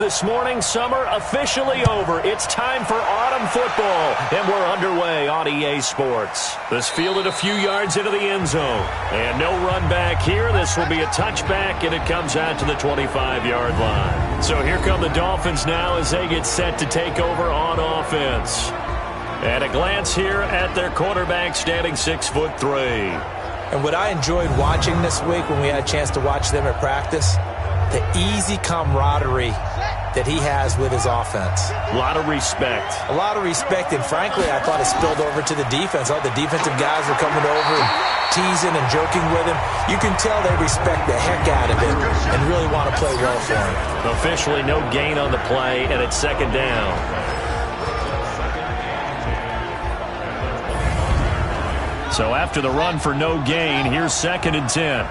This morning, summer officially over. It's time for autumn football, and we're underway on EA Sports. This fielded a few yards into the end zone, and no run back here. This will be a touchback, and it comes out to the 25-yard line. So here come the Dolphins now as they get set to take over on offense. At a glance here at their quarterback, standing 6'3". And what I enjoyed watching this week when we had a chance to watch them at practice, the easy camaraderie that he has with his offense. A lot of respect. A lot of respect, and frankly, I thought it spilled over to the defense. All the defensive guys were coming over and teasing and joking with him. You can tell they respect the heck out of him and really want to play well for him. Officially no gain on the play, and it's second down. So after the run for no gain, here's 2nd and 10.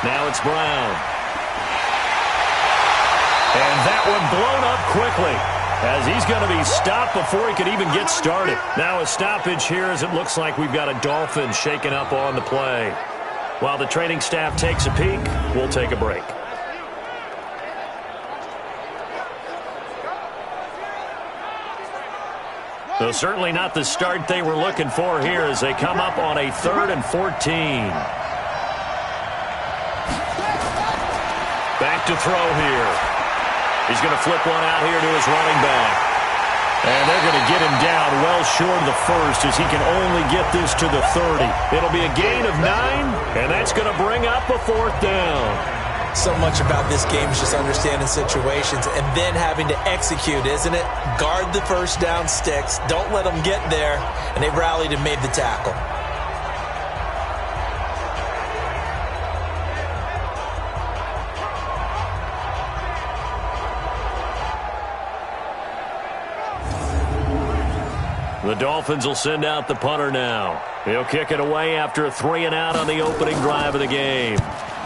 Now it's Brown. And that one blown up quickly as he's going to be stopped before he could even get started. Now a stoppage here as it looks like we've got a Dolphin shaken up on the play. While the training staff takes a peek, we'll take a break. So certainly not the start they were looking for here as they come up on a 3rd and 14. Back to throw here. He's going to flip one out here to his running back. And they're going to get him down well short of the first as he can only get this to the 30. It'll be a gain of 9, and that's going to bring up a 4th down. So much about this game is just understanding situations and then having to execute, isn't it? Guard the first down sticks. Don't let them get there. And they rallied and made the tackle. The Dolphins will send out the punter now. He'll kick it away after a 3-and-out on the opening drive of the game.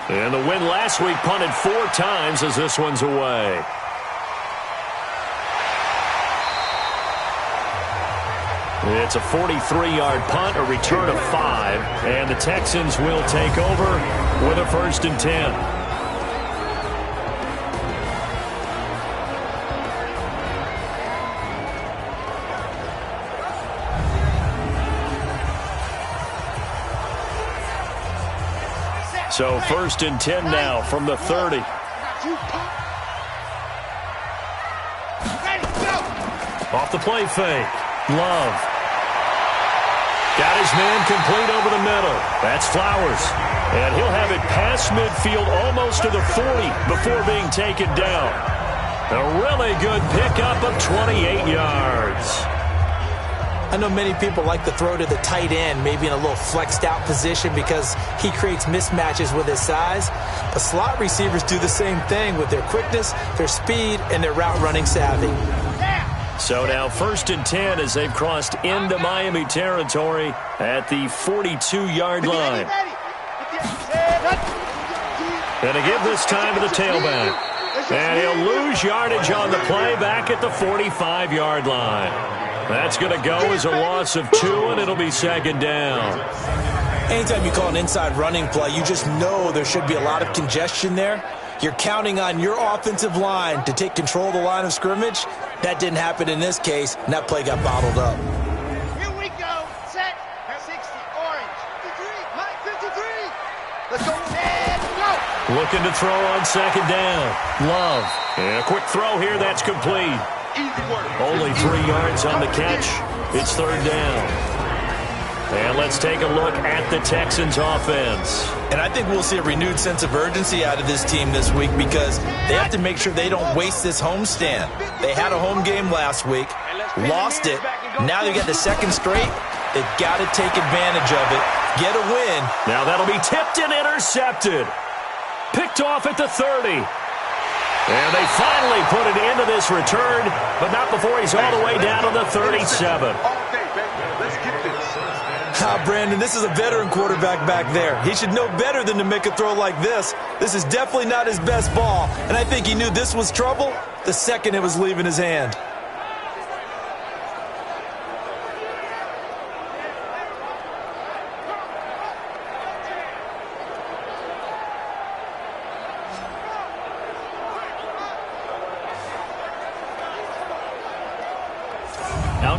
And the win last week punted 4 times as this one's away. It's a 43-yard punt, a return of 5, and the Texans will take over with a 1st and 10. So 1st and 10 now from the 30. Off the play fake. Love. Got his man complete over the middle. That's Flowers. And he'll have it past midfield almost to the 40 before being taken down. A really good pickup of 28 yards. I know many people like to throw to the tight end, maybe in a little flexed out position because he creates mismatches with his size. But slot receivers do the same thing with their quickness, their speed, and their route running savvy. So now 1st and 10 as they've crossed into Miami territory at the 42-yard line. And to give this time to the tailback. And he'll lose yardage on the play back at the 45-yard line. That's going to go as a loss of 2, and it'll be 2nd down. Anytime you call an inside running play, you just know there should be a lot of congestion there. You're counting on your offensive line to take control of the line of scrimmage. That didn't happen in this case, and that play got bottled up. Here we go. Set. 60. Orange. 53. Mike 53. Let's go. And go. Looking to throw on 2nd down. Love. And a quick throw here. That's complete. Only 3 yards on the catch. It's 3rd down. And let's take a look at the Texans offense. And I think we'll see a renewed sense of urgency out of this team this week because they have to make sure they don't waste this homestand. They had a home game last week, lost it. Now they got the 2nd straight. They've got to take advantage of it, get a win. Now that'll be tipped and intercepted. Picked off at the 30. And they finally put it into this return, but not before he's all the way down to the 37. Brandon, this is a veteran quarterback back there. He should know better than to make a throw like this. This is definitely not his best ball, and I think he knew this was trouble the second it was leaving his hand.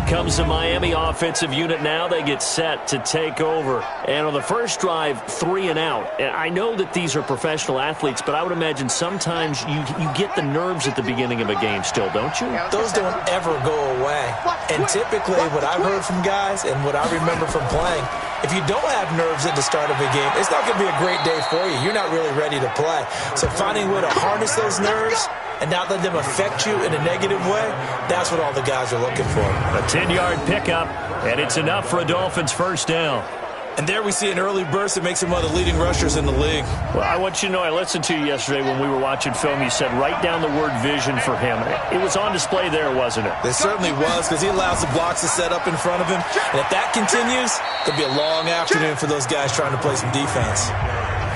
comes the Miami offensive unit now. They get set to take over. And on the first drive, 3 and out. And I know that these are professional athletes, but I would imagine sometimes you get the nerves at the beginning of a game still, don't you? Those don't ever go away. And typically what I've heard from guys and what I remember from playing, if you don't have nerves at the start of a game, it's not going to be a great day for you. You're not really ready to play. So finding a way to harness those nerves and not let them affect you in a negative way, that's what all the guys are looking for. A 10-yard pickup, and it's enough for a Dolphins first down. And there we see an early burst that makes him one of the leading rushers in the league. Well, I want you to know, I listened to you yesterday when we were watching film. You said write down the word vision for him. It was on display there, wasn't it? It certainly was, because he allows the blocks to set up in front of him. And if that continues, it'll be a long afternoon for those guys trying to play some defense.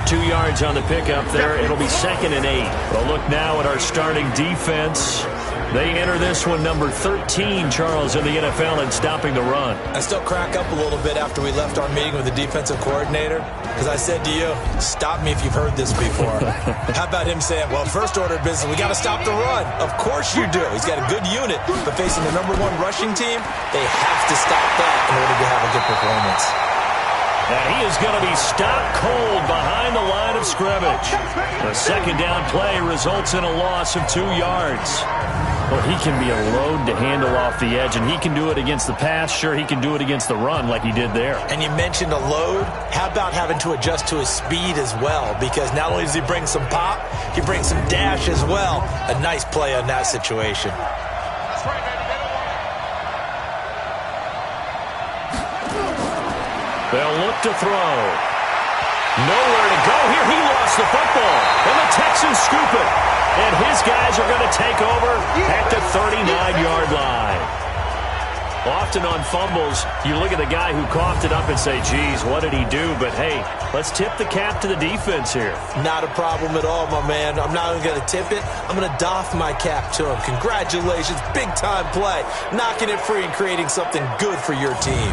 2 yards on the pickup there. It'll be 2nd and 8. Well, look now at our starting defense. They enter this one number 13, Charles, in the NFL in stopping the run. I still crack up a little bit after we left our meeting with the defensive coordinator, because I said to you, stop me if you've heard this before. How about him saying, well, first order of business, we got to stop the run. Of course you do. He's got a good unit, but facing the #1 rushing team, they have to stop that in order to have a good performance. And he is going to be stopped cold behind the line of scrimmage. The second down play results in a loss of 2 yards. Well, he can be a load to handle off the edge, and he can do it against the pass. Sure, he can do it against the run like he did there. And you mentioned a load. How about having to adjust to his speed as well? Because not only does he bring some pop, he brings some dash as well. A nice play on that situation. They'll look to throw. Nowhere to go here. He lost the football. And the Texans scoop it. And his guys are going to take over at the 39-yard line. Often on fumbles, you look at the guy who coughed it up and say, geez, what did he do? But, hey, let's tip the cap to the defense here. Not a problem at all, my man. I'm not even going to tip it. I'm going to doff my cap to him. Congratulations. Big-time play. Knocking it free and creating something good for your team.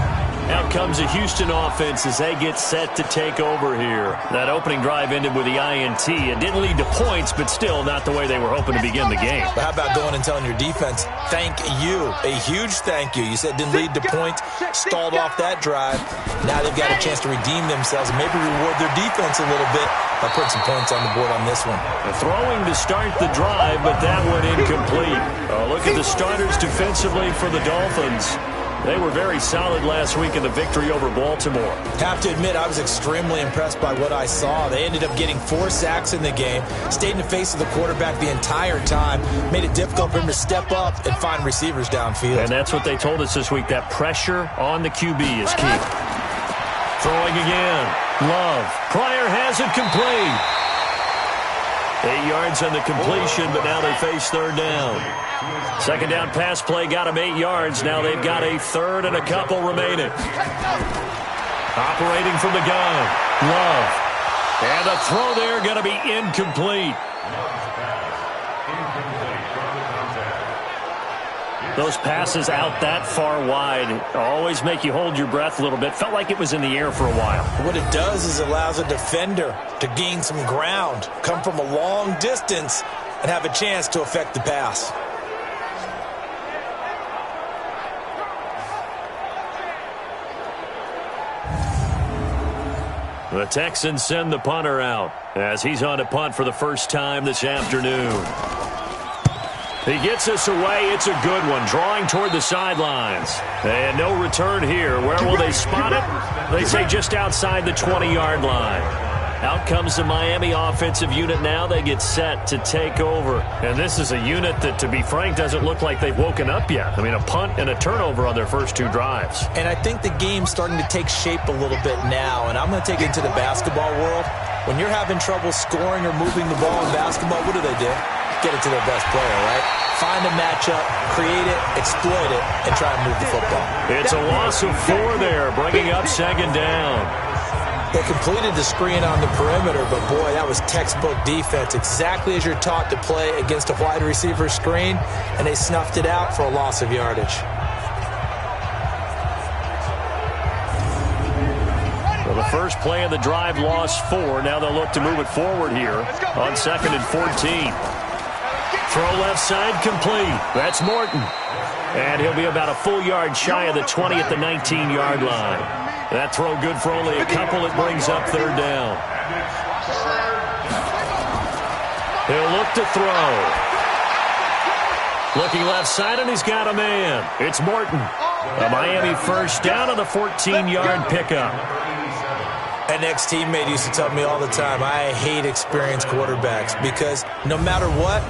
Out comes the Houston offense as they get set to take over here. That opening drive ended with the INT. It didn't lead to points, but still not the way they were hoping to begin the game. But how about going and telling your defense, thank you, a huge thank you. You said it didn't lead to points, stalled off that drive. Now they've got a chance to redeem themselves and maybe reward their defense a little bit by putting some points on the board on this one. Throwing to start the drive, but that one incomplete. Look at the starters defensively for the Dolphins. They were very solid last week in the victory over Baltimore. Have to admit, I was extremely impressed by what I saw. They ended up getting 4 sacks in the game, stayed in the face of the quarterback the entire time, made it difficult for him to step up and find receivers downfield. And that's what they told us this week, that pressure on the QB is key. Throwing again. Love. Pryor has it complete. 8 yards on the completion, but now they face third down. Second down pass play got them 8 yards. Now they've got a third and a couple remaining. Operating from the gun. Love. And the throw there going to be incomplete. Those passes out that far wide always make you hold your breath a little bit. Felt like it was in the air for a while. What it does is allows a defender to gain some ground, come from a long distance, and have a chance to affect the pass. The Texans send the punter out as he's on a punt for the first time this afternoon. He gets us away. It's a good one. Drawing toward the sidelines. And no return here. Where will they spot it? They say just outside the 20-yard line. Out comes the Miami offensive unit now. They get set to take over. And this is a unit that, to be frank, doesn't look like they've woken up yet. I mean, a punt and a turnover on their first 2 drives. And I think the game's starting to take shape a little bit now. And I'm going to take it to the basketball world. When you're having trouble scoring or moving the ball in basketball, what do? Get it to their best player, right? Find a matchup, create it, exploit it, and try and move the football. It's a loss of 4 there, bringing up second down. They completed the screen on the perimeter, but boy, that was textbook defense. Exactly as you're taught to play against a wide receiver screen, and they snuffed it out for a loss of yardage. Well, the first play of the drive lost 4. Now they'll look to move it forward here on 2nd and 14. Throw left side complete. That's Morton. And he'll be about a full yard shy of the 20 at the 19-yard line. That throw good for only a couple. It brings up third down. He'll look to throw. Looking left side, and he's got a man. It's Morton. A Miami first down on the 14-yard pickup. An ex-teammate used to tell me all the time, I hate experienced quarterbacks because no matter what,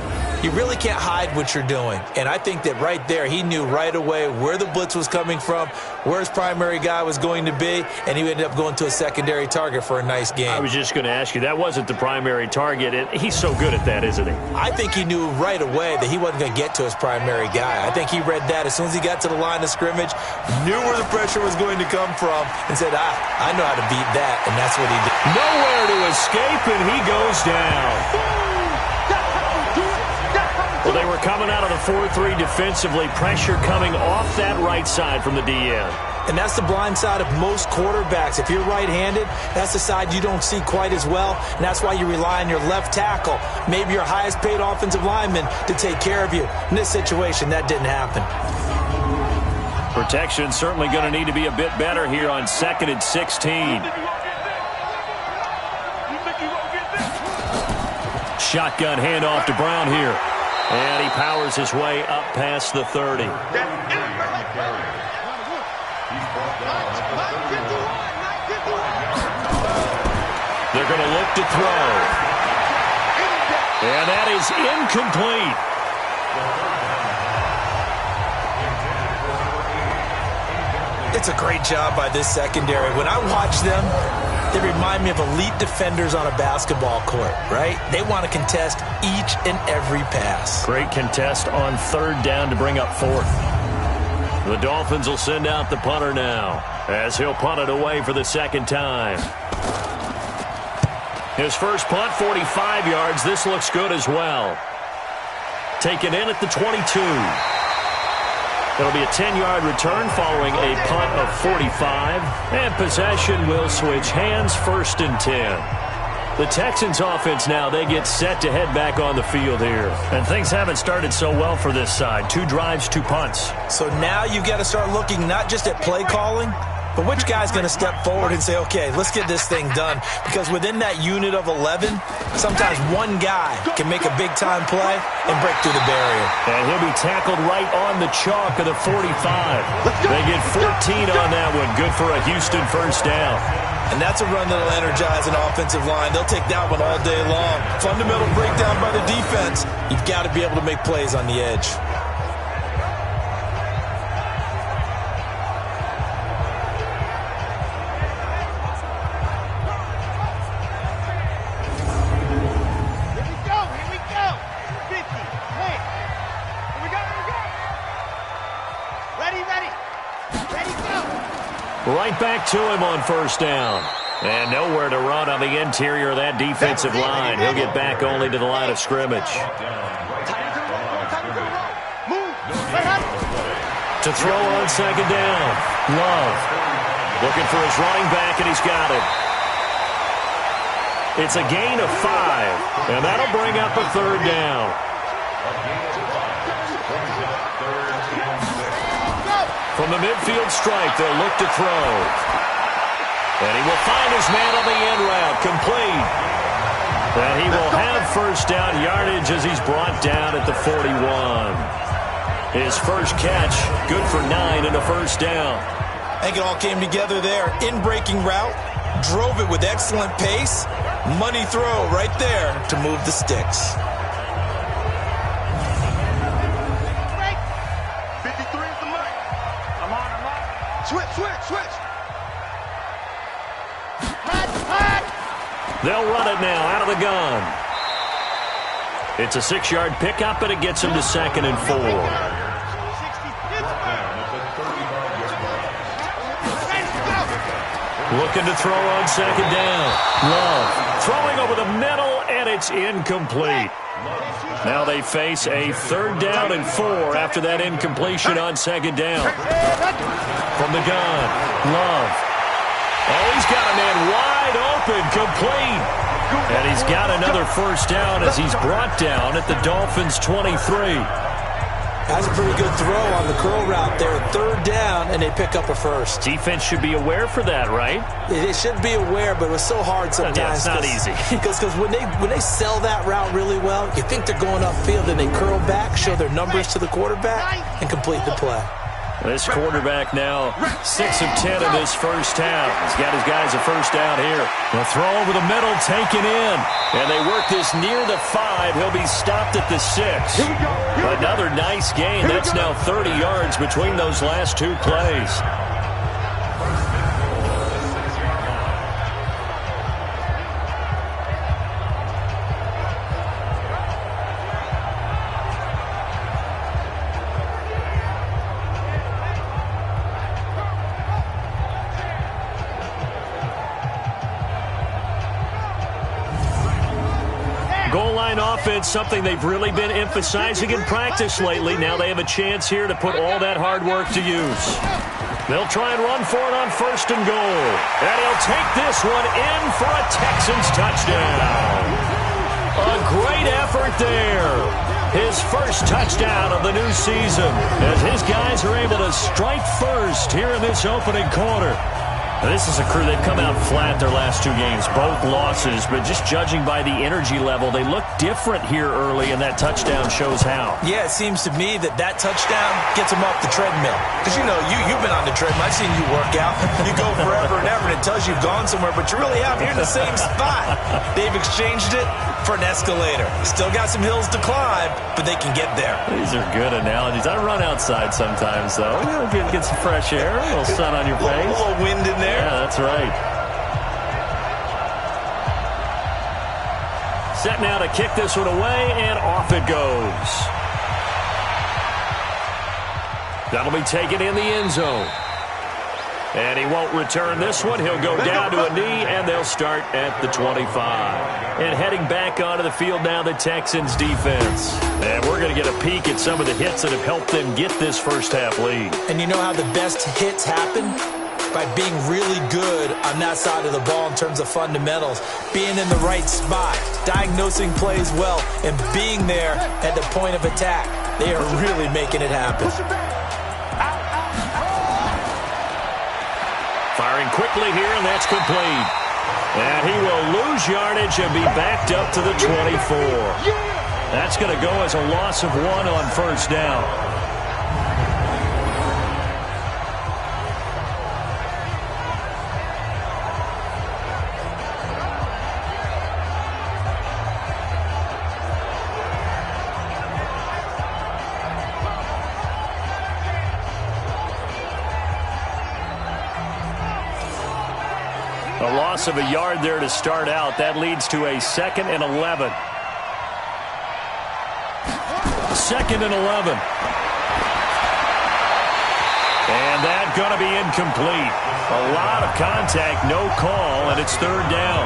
you really can't hide what you're doing. And I think that right there, he knew right away where the blitz was coming from, where his primary guy was going to be, and he ended up going to a secondary target for a nice game. I was just going to ask you, that wasn't the primary target. He's so good at that, isn't he? I think he knew right away that he wasn't going to get to his primary guy. I think he read that as soon as he got to the line of scrimmage, knew where the pressure was going to come from, and said, I know how to beat that, and that's what he did. Nowhere to escape, and he goes down. Well, they were coming out of the 4-3 defensively. Pressure coming off that right side from the DN. And that's the blind side of most quarterbacks. If you're right-handed, that's the side you don't see quite as well. And that's why you rely on your left tackle, maybe your highest-paid offensive lineman, to take care of you. In this situation, that didn't happen. Protection certainly going to need to be a bit better here on 2nd and 16. Shotgun handoff to Brown here. And he powers his way up past the 30. They're going to look to throw. And that is incomplete. It's a great job by this secondary. When I watch them, they remind me of elite defenders on a basketball court, right? They want to contest each and every pass. Great contest on third down to bring up 4th. The Dolphins will send out the punter now as he'll punt it away for the second time. His first punt, 45 yards. This looks good as well. Taken in at the 22. It'll be a 10-yard return following a punt of 45. And possession will switch hands, 1st and 10. The Texans offense now, they get set to head back on the field here. And things haven't started so well for this side. 2 drives, 2 punts. So now you've got to start looking not just at play calling, but which guy's going to step forward and say, okay, let's get this thing done. Because within that unit of 11, sometimes one guy can make a big-time play and break through the barrier. And he'll be tackled right on the chalk of the 45. They get 14 on that one. Good for a Houston first down. And that's a run that'll energize an offensive line. They'll take that one all day long. Fundamental breakdown by the defense. You've got to be able to make plays on the edge. Right back to him on first down. And nowhere to run on the interior of that defensive line. He'll get back only to the line of scrimmage. To throw on second down. Love. Looking for his running back, and he's got it. It's a gain of 5. And that'll bring up a third down. From the midfield strike, they'll look to throw. And he will find his man on the end route, complete. And he will have first down yardage as he's brought down at the 41. His first catch, good for 9 and a first down. I think it all came together there. In-breaking route, drove it with excellent pace. Money throw right there to move the sticks. They'll run it now out of the gun. It's a 6-yard pickup, and it gets him to 2nd and 4. Looking to throw on second down. Love throwing over the middle, and it's incomplete. Now they face a 3rd down and 4 after that incompletion on second down. From the gun, Love. Oh, he's got a man wide open, complete. And he's got another first down as he's brought down at the Dolphins' 23. That's a pretty good throw on the curl route there. Third down, and they pick up a first. Defense should be aware for that, right? They should be aware, but it was so hard sometimes. Yeah, it's not easy. Because when they sell that route really well, you think they're going upfield, and they curl back, show their numbers to the quarterback, and complete the play. This quarterback now 6 of 10 in this first half. He's got his guys a first down here. The throw over the middle, taken in. And they work this near the 5. He'll be stopped at the 6. Another nice gain. That's now 30 yards between those last two plays. Goal line offense, something they've really been emphasizing in practice lately. Now they have a chance here to put all that hard work to use. They'll try and run for it on 1st and goal. And he'll take this one in for a Texans touchdown. A great effort there. His first touchdown of the new season as his guys are able to strike first here in this opening quarter. This is a crew, they've come out flat their last 2 games, both losses, but just judging by the energy level, they look different here early, and that touchdown shows how. Yeah, it seems to me that touchdown gets them off the treadmill. Because, you know, you've been on the treadmill. I've seen you work out. You go forever and ever, and it tells you've gone somewhere, but you really haven't. You're in the same spot. They've exchanged it for an escalator. Still got some hills to climb, but they can get there. These are good analogies. I run outside sometimes, though. You know, get some fresh air, a little sun on your face. A little wind in there. Yeah, that's right. Set now to kick this one away, and off it goes. That'll be taken in the end zone. And he won't return this one. He'll go down to a knee, and they'll start at the 25. And heading back onto the field now, the Texans defense. And we're going to get a peek at some of the hits that have helped them get this first half lead. And you know how the best hits happen? By being really good on that side of the ball in terms of fundamentals, being in the right spot, diagnosing plays well, and being there at the point of attack. They are really making it happen. Firing quickly here, and that's complete. And he will lose yardage and be backed up to the 24. That's going to go as a loss of 1 on first down. A loss of a yard there to start out. That leads to a 2nd and 11. 2nd and 11. And that's going to be incomplete. A lot of contact, no call, and it's 3rd down.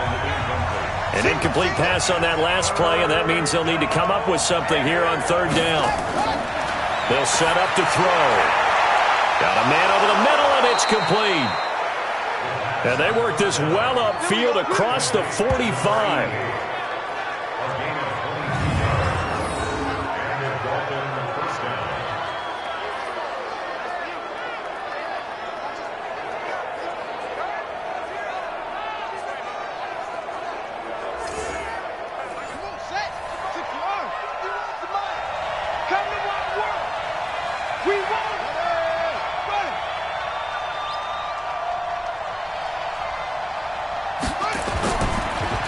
An incomplete pass on that last play, and that means they'll need to come up with something here on 3rd down. They'll set up to throw. Got a man over the middle, and it's complete. And they work this well upfield across the 45.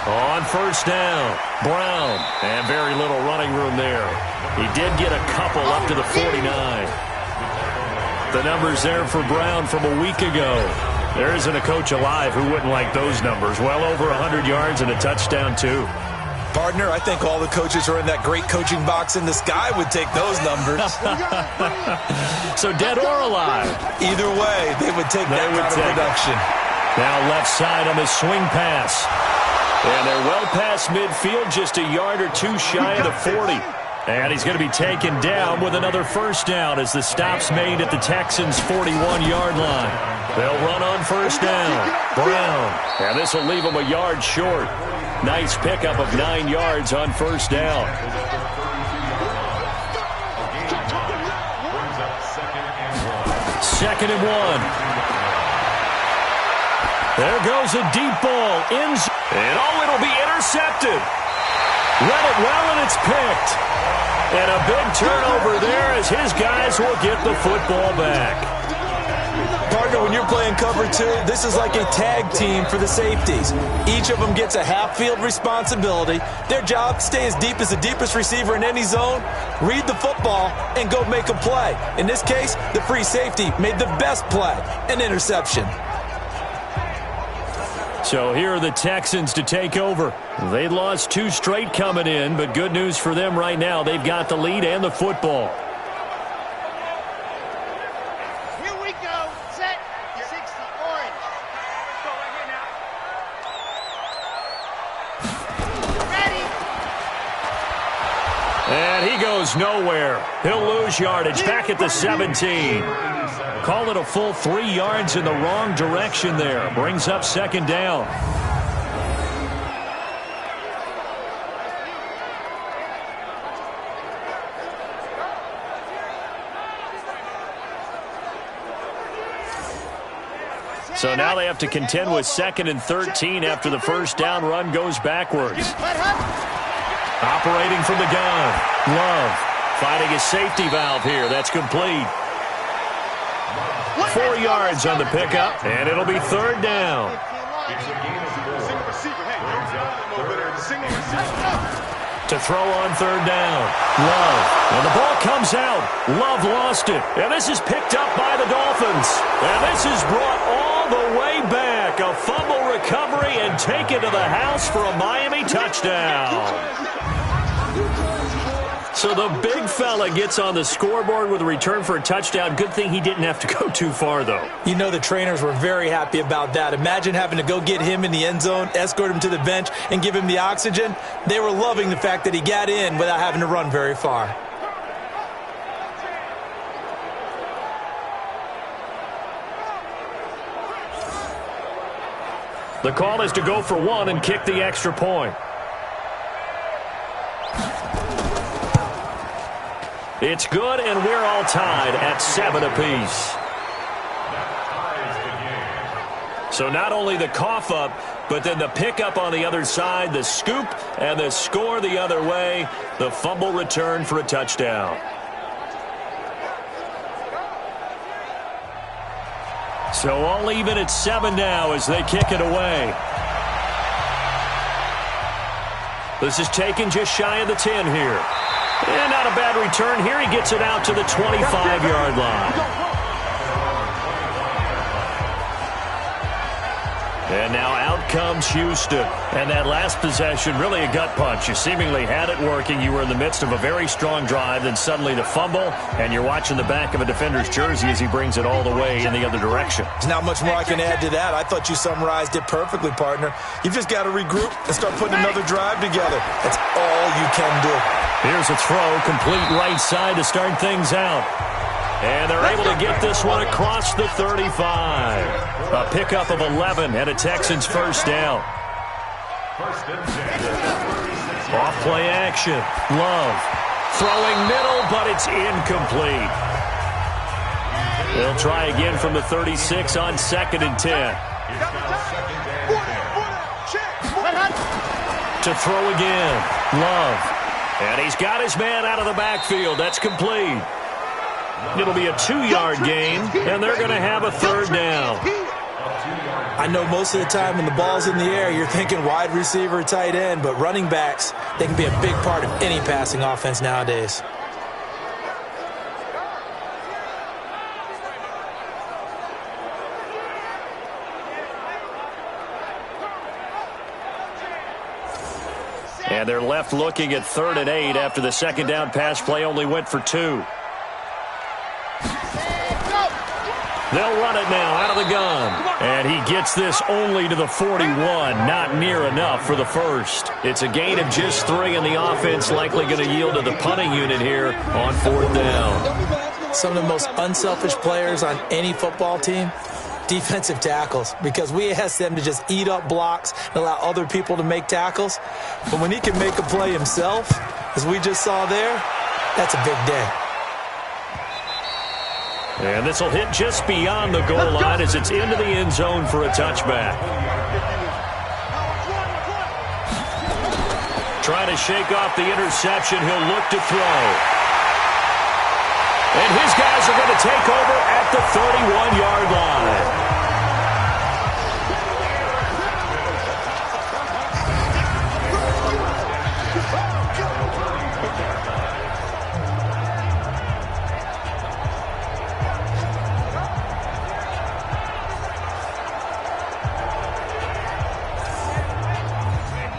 On first down, Brown, and very little running room there. He did get a couple up to the 49. The numbers there for Brown from a week ago. There isn't a coach alive who wouldn't like those numbers. Well over 100 yards and a touchdown, too. Partner, I think all the coaches are in that great coaching box in the sky would take those numbers. So dead or alive? Either way, they would take that kind of production. Now left side on the swing pass. And they're well past midfield, just a yard or two shy of the 40. And he's going to be taken down with another first down as the stop's made at the Texans' 41-yard line. They'll run on first down. Brown. And this will leave him a yard short. Nice pickup of 9 yards on first down. 2nd and 1. There goes a deep ball. And it'll be intercepted. Read it well, and it's picked. And a big turnover there as his guys will get the football back. Partner, when you're playing cover 2, this is like a tag team for the safeties. Each of them gets a half-field responsibility. Their job, stay as deep as the deepest receiver in any zone, read the football, and go make a play. In this case, the free safety made the best play, an interception. So here are the Texans to take over. They lost 2 straight coming in, but good news for them right now. They've got the lead and the football. Here we go. Set. 60 orange. Go right here now. Ready. And he goes nowhere. He'll lose yardage back at the 17. Call it a full 3 yards in the wrong direction there. Brings up 2nd down. So now they have to contend with 2nd and 13 after the first down run goes backwards. Operating from the gun. Love finding his safety valve here. That's complete. 4 yards on the pickup, and it'll be 3rd down. To throw on 3rd down. Love. And the ball comes out. Love lost it. And this is picked up by the Dolphins. And this is brought all the way back. A fumble recovery and take it to the house for a Miami touchdown. So the big fella gets on the scoreboard with a return for a touchdown. Good thing he didn't have to go too far, though. You know the trainers were very happy about that. Imagine having to go get him in the end zone, escort him to the bench, and give him the oxygen. They were loving the fact that he got in without having to run very far. The call is to go for 1 and kick the extra point. It's good, and we're all tied at 7 apiece. So not only the cough up, but then the pickup on the other side, the scoop, and the score the other way. The fumble return for a touchdown. So all even at 7 now as they kick it away. This is taken just shy of the 10 here. And not a bad return here. He gets it out to the 25-yard line. And now out comes Houston. And that last possession, really a gut punch. You seemingly had it working. You were in the midst of a very strong drive. Then suddenly the fumble, and you're watching the back of a defender's jersey as he brings it all the way in the other direction. There's not much more I can add to that. I thought you summarized it perfectly, partner. You've just got to regroup and start putting another drive together. That's all you can do. Here's a throw, complete right side to start things out. And they're able to get this one across the 35. A pickup of 11 and a Texans first down. Off play action. Love. Throwing middle, but it's incomplete. They'll try again from the 36 on 2nd and 10. To throw again. Love. And he's got his man out of the backfield. That's complete. It'll be a 2-yard gain, and they're going to have a 3rd down. I know most of the time when the ball's in the air, you're thinking wide receiver, tight end, but running backs, they can be a big part of any passing offense nowadays. And they're left looking at 3rd and 8 after the 2nd down pass play only went for 2. They'll run it now out of the gun. And he gets this only to the 41. Not near enough for the first. It's a gain of just 3, and the offense likely going to yield to the punting unit here on 4th down. Some of the most unselfish players on any football team, defensive tackles, because we ask them to just eat up blocks and allow other people to make tackles. But when he can make a play himself, as we just saw there, that's a big day. And this will hit just beyond the goal line as it's into the end zone for a touchback. Trying to shake off the interception. He'll look to throw. And his guys are going to take over at the 31-yard line.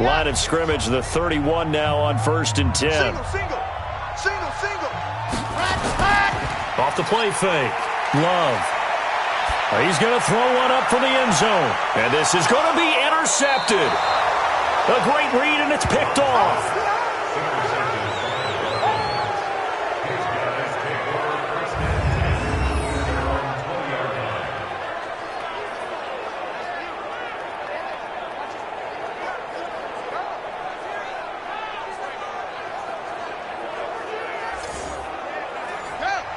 Line of scrimmage, the 31 now on 1st and 10. Single. Off the play fake. Love. He's going to throw one up for the end zone. And this is going to be intercepted. A great read, and it's picked off.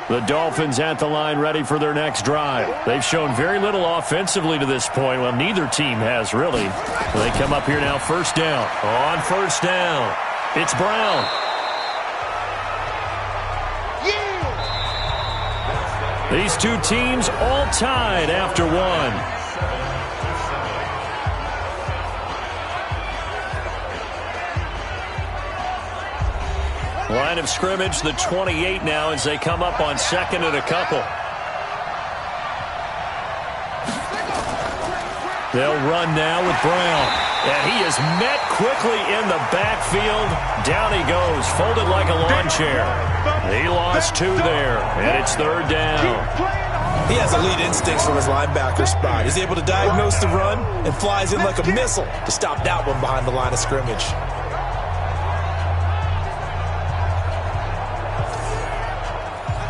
The Dolphins at the line ready for their next drive. They've shown very little offensively to this point. Well, neither team has really. They come up here now, 1st down. On 1st down, it's Brown. These two teams all tied after one. Line of scrimmage, the 28 now as they come up on 2nd and a couple. They'll run now with Brown. And he is met quickly in the backfield. Down he goes, folded like a lawn chair. He lost 2 there, and it's 3rd down. He has elite instincts from his linebacker spot. He's able to diagnose the run and flies in like a missile to stop that one behind the line of scrimmage.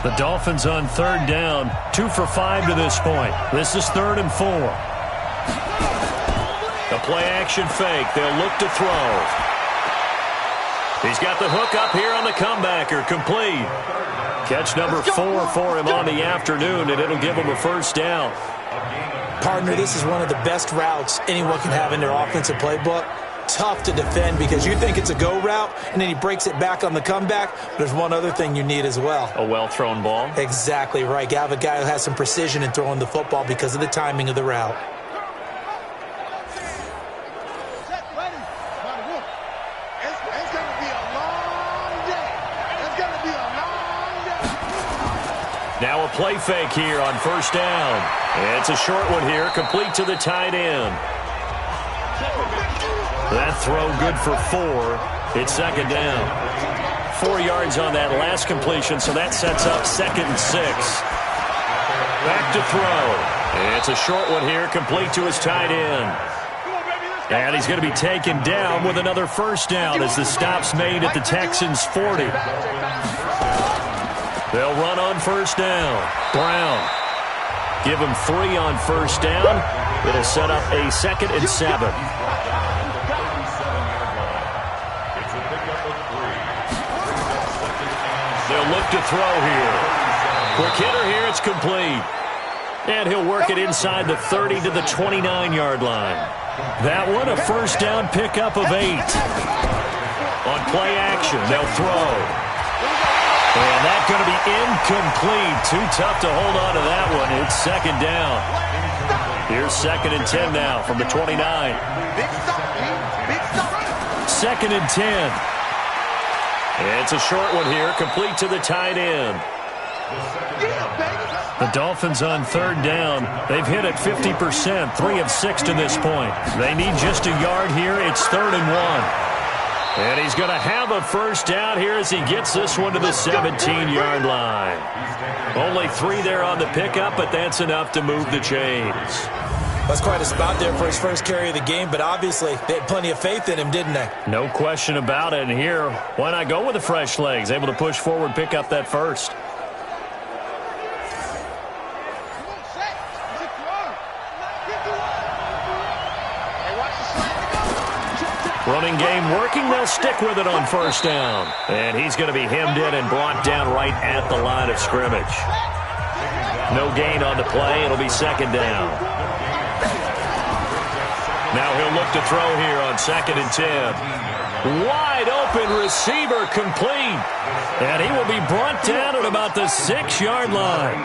The Dolphins on 3rd down, 2 for 5 to this point. This is 3rd and 4. The play action fake. They'll look to throw. He's got the hook up here on the comebacker, complete. Catch number 4 for him on the afternoon, and it'll give him a 1st down. Partner, this is one of the best routes anyone can have in their offensive playbook. Tough to defend because you think it's a go route, and then he breaks it back on the comeback. There's one other thing you need as well. A well-thrown ball. Exactly right. You have a guy who has some precision in throwing the football because of the timing of the route. Now a play fake here on 1st down. It's a short one here, complete to the tight end. That throw good for 4. It's 2nd down. 4 yards on that last completion, so that sets up 2nd and 6. Back to throw. It's a short one here, complete to his tight end. And he's going to be taken down with another 1st down as the stop's made at the Texans' 40. They'll run on 1st down. Brown. Give him 3 on 1st down. It'll set up a 2nd and 7. They'll look to throw here. Quick hitter here, it's complete. And he'll work it inside the 30 to the 29-yard line. That one, a 1st down pickup of 8. On play action, they'll throw. And that's going to be incomplete. Too tough to hold on to that one. It's 2nd down. Here's 2nd and 10 now from the 29. 2nd and 10. It's a short one here, complete to the tight end. The Dolphins on 3rd down. They've hit it 50%, 3 of 6 to this point. They need just a yard here. It's 3rd and 1. And he's going to have a 1st down here as he gets this one to the 17-yard line. Only 3 there on the pickup, but that's enough to move the chains. That's quite a spot there for his first carry of the game, but obviously they had plenty of faith in him, didn't they? No question about it. And here, why not go with the fresh legs? Able to push forward, pick up that 1st. Running game working. They'll stick with it on 1st down. And he's going to be hemmed in and brought down right at the line of scrimmage. No gain on the play. It'll be second down. Now he'll look to throw here on 2nd and 10. Wide open receiver complete. And he will be brought down at about the 6-yard line.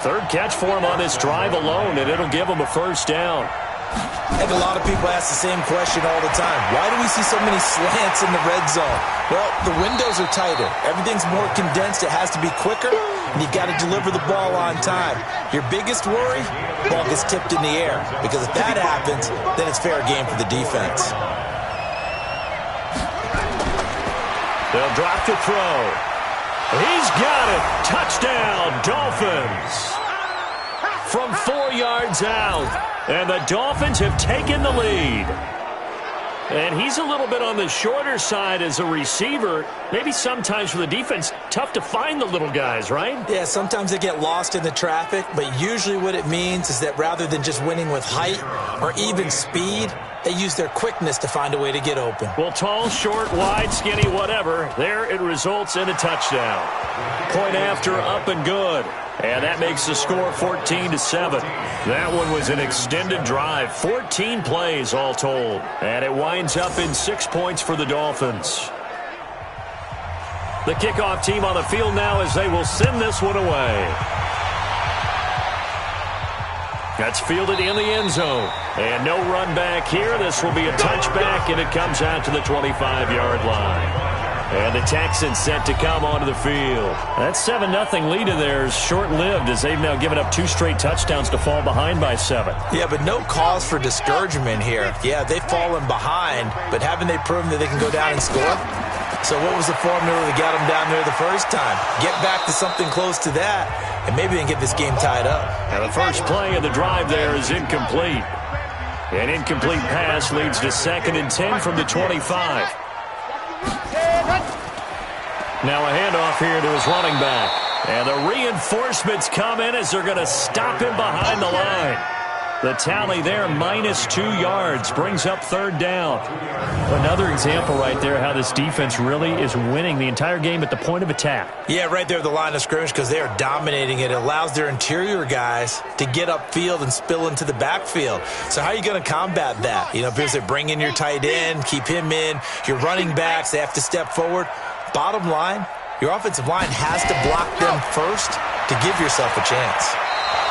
3rd catch for him on this drive alone, and it'll give him a first down. I think a lot of people ask the same question all the time. Why do we see so many slants in the red zone? Well, the windows are tighter. Everything's more condensed. It has to be quicker, and you've got to deliver the ball on time. Your biggest worry, ball gets tipped in the air, because if that happens, then it's fair game for the defense. They'll drop to throw. He's got it. Touchdown, Dolphins. From 4 yards out. And the Dolphins have taken the lead. And he's a little bit on the shorter side as a receiver. Maybe sometimes for the defense, tough to find the little guys, right? Yeah, sometimes they get lost in the traffic, but usually what it means is that rather than just winning with height or even speed, they use their quickness to find a way to get open. Well, tall, short, wide, skinny, whatever, there it results in a touchdown. Point after, up and good. And that makes the score 14-7. That one was an extended drive, 14 plays all told. And it winds up in 6 points for the Dolphins. The kickoff team on the field now as they will send this one away. That's fielded in the end zone. And no run back here. This will be a touchback, and it comes out to the 25-yard line. And the Texans set to come onto the field. That 7-0 lead of theirs short-lived as they've now given up 2 straight touchdowns to fall behind by 7. Yeah, but no cause for discouragement here. Yeah, they've fallen behind, but haven't they proven that they can go down and score? So what was the formula that got them down there the first time? Get back to something close to that, and maybe they can get this game tied up. Now the first play of the drive there is incomplete. An incomplete pass leads to 2nd and 10 from the 25. Now a handoff here to his running back. And the reinforcements come in as they're going to stop him behind the line. The tally there, -2 yards, brings up 3rd down. Another example right there how this defense really is winning the entire game at the point of attack. Yeah, right there at the line of scrimmage because they are dominating it. It allows their interior guys to get upfield and spill into the backfield. So how are you going to combat that? You know, because they bring in your tight end, keep him in. Your running backs, they have to step forward. Bottom line, your offensive line has to block them first to give yourself a chance.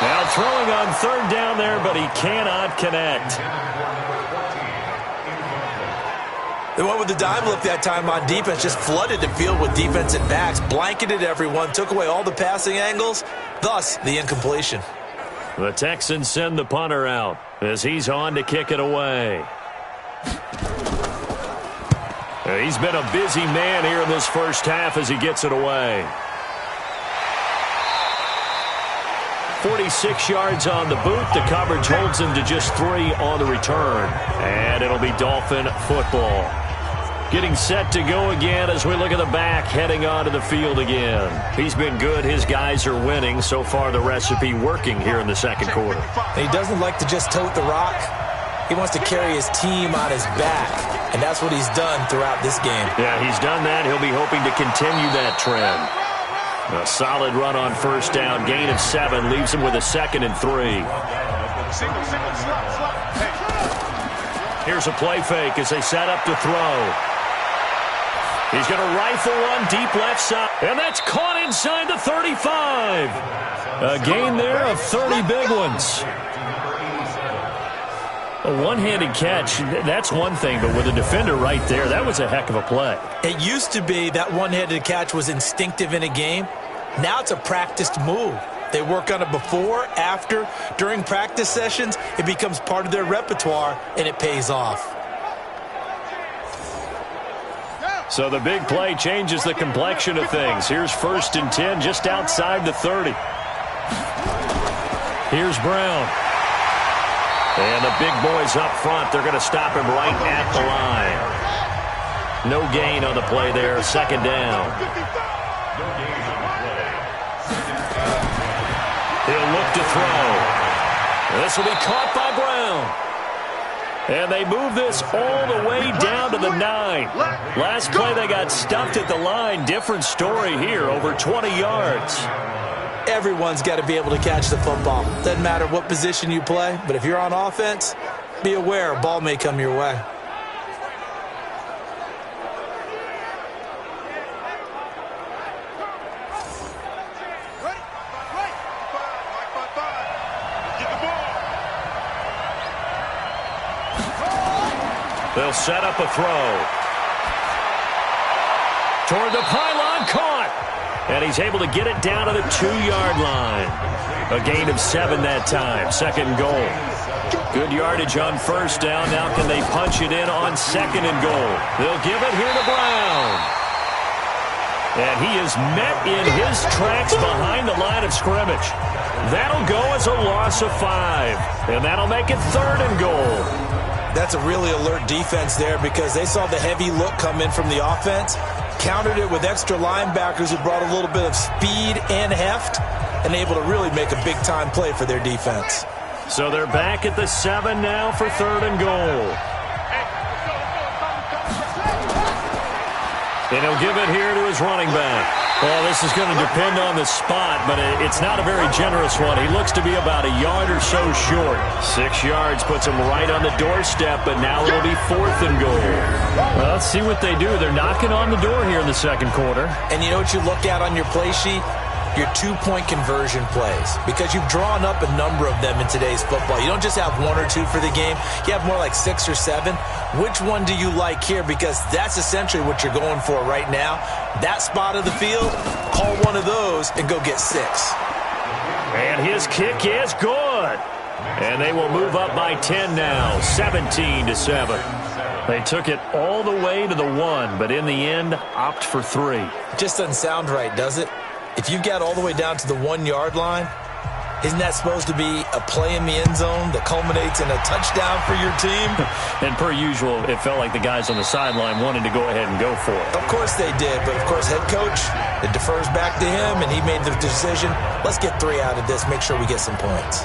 Now throwing on 3rd down there, but he cannot connect. They went with the dime look that time on defense, just flooded the field with defensive backs, blanketed everyone, took away all the passing angles, thus the incompletion. The Texans send the punter out as he's on to kick it away. He's been a busy man here in this first half as he gets it away. 46 yards on the boot. The coverage holds him to just 3 on the return. And it'll be Dolphin football. Getting set to go again as we look at the back heading onto the field again. He's been good. His guys are winning. So far the recipe working here in the second quarter. He doesn't like to just tote the rock. He wants to carry his team on his back. And that's what he's done throughout this game. Yeah, he's done that. He'll be hoping to continue that trend. A solid run on 1st down. Gain of 7 leaves him with a 2nd and 3. Here's a play fake as they set up to throw. He's going to rifle one deep left side. And that's caught inside the 35. A gain there of 30 big ones. A one-handed catch, that's one thing, but with a defender right there, that was a heck of a play. It used to be that one-handed catch was instinctive in a game. Now it's a practiced move. They work on it before, after, during practice sessions. It becomes part of their repertoire, and it pays off. So the big play changes the complexion of things. Here's 1st and 10 just outside the 30. Here's Brown. And the big boys up front, they're going to stop him right at the line. No gain on the play there, 2nd down. He'll look to throw. This will be caught by Brown. And they move this all the way down to the 9. Last play they got stuffed at the line. Different story here, over 20 yards. Everyone's got to be able to catch the football. Doesn't matter what position you play, but if you're on offense, be aware a ball may come your way. They'll set up a throw. Toward the pylon, caught. And he's able to get it down to the 2-yard line. A gain of 7 that time. Second goal. Good yardage on first down. Now can they punch it in on second and goal? They'll give it here to Brown. And he is met in his tracks behind the line of scrimmage. That'll go as a loss of 5. And that'll make it third and goal. That's a really alert defense there because they saw the heavy look come in from the offense, countered it with extra linebackers who brought a little bit of speed and heft, and able to really make a big-time play for their defense. So they're back at the 7 now for third and goal. And he'll give it here to his running back. Well, this is going to depend on the spot, but it's not a very generous one. He looks to be about a yard or so short. 6 yards puts him right on the doorstep, but now it'll be fourth and goal. Well, let's see what they do. They're knocking on the door here in the second quarter. And you know what you look at on your play sheet? Your 2-point conversion plays, because you've drawn up a number of them in today's football. You don't just have 1 or 2 for the game. You have more like 6 or 7. Which one do you like here? Because that's essentially what you're going for right now. That spot of the field, call one of those and go get 6. And his kick is good. And they will move up by 10 now, 17-7. They took it all the way to the 1, but in the end, opt for 3. Just doesn't sound right, does it? If you get all the way down to the 1-yard line, isn't that supposed to be a play in the end zone that culminates in a touchdown for your team? And per usual, it felt like the guys on the sideline wanted to go ahead and go for it. Of course they did, but of course head coach, it defers back to him, and he made the decision, let's get 3 out of this, make sure we get some points.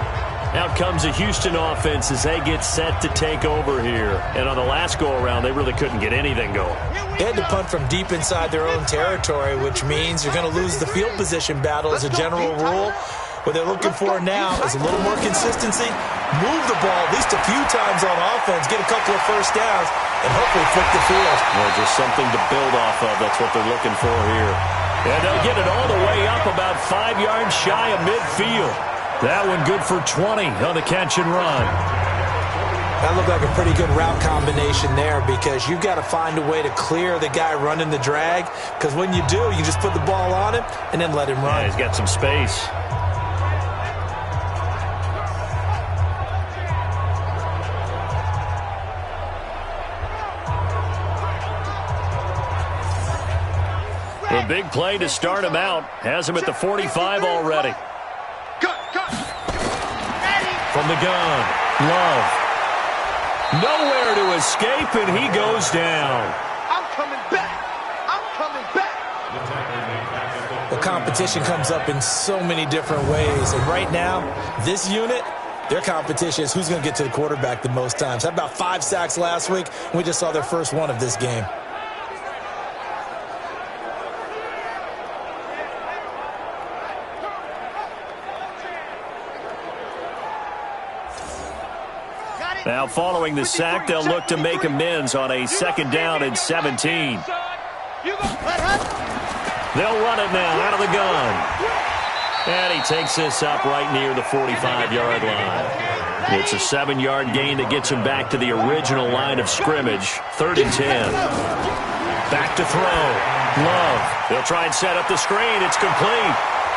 Out comes a Houston offense as they get set to take over here. And on the last go-around, they really couldn't get anything going. They had to punt from deep inside their own territory, which means you're going to lose the field position battle as a general rule. What they're looking for now is a little more consistency, move the ball at least a few times on offense, get a couple of first downs, and hopefully flip the field. Well, just something to build off of. That's what they're looking for here. And they'll get it all the way up about 5 yards shy of midfield. That one good for 20 on the catch and run. That looked like a pretty good route combination there because you've got to find a way to clear the guy running the drag, because when you do, you just put the ball on him and then let him run. Yeah, he's got some space. The big play to start him out has him at the 45 already. From the gun, Love. Nowhere to escape, and he goes down. I'm coming back. I'm coming back. The competition comes up in so many different ways, and right now, this unit, their competition is who's going to get to the quarterback the most times. Had about 5 sacks last week, and we just saw their first one of this game. Now, following the sack, they'll look to make amends on a 2nd down and 17. They'll run it now out of the gun. And he takes this up right near the 45-yard line. It's a 7-yard gain that gets him back to the original line of scrimmage. 3rd and 10. Back to throw. Love. They'll try and set up the screen. It's complete.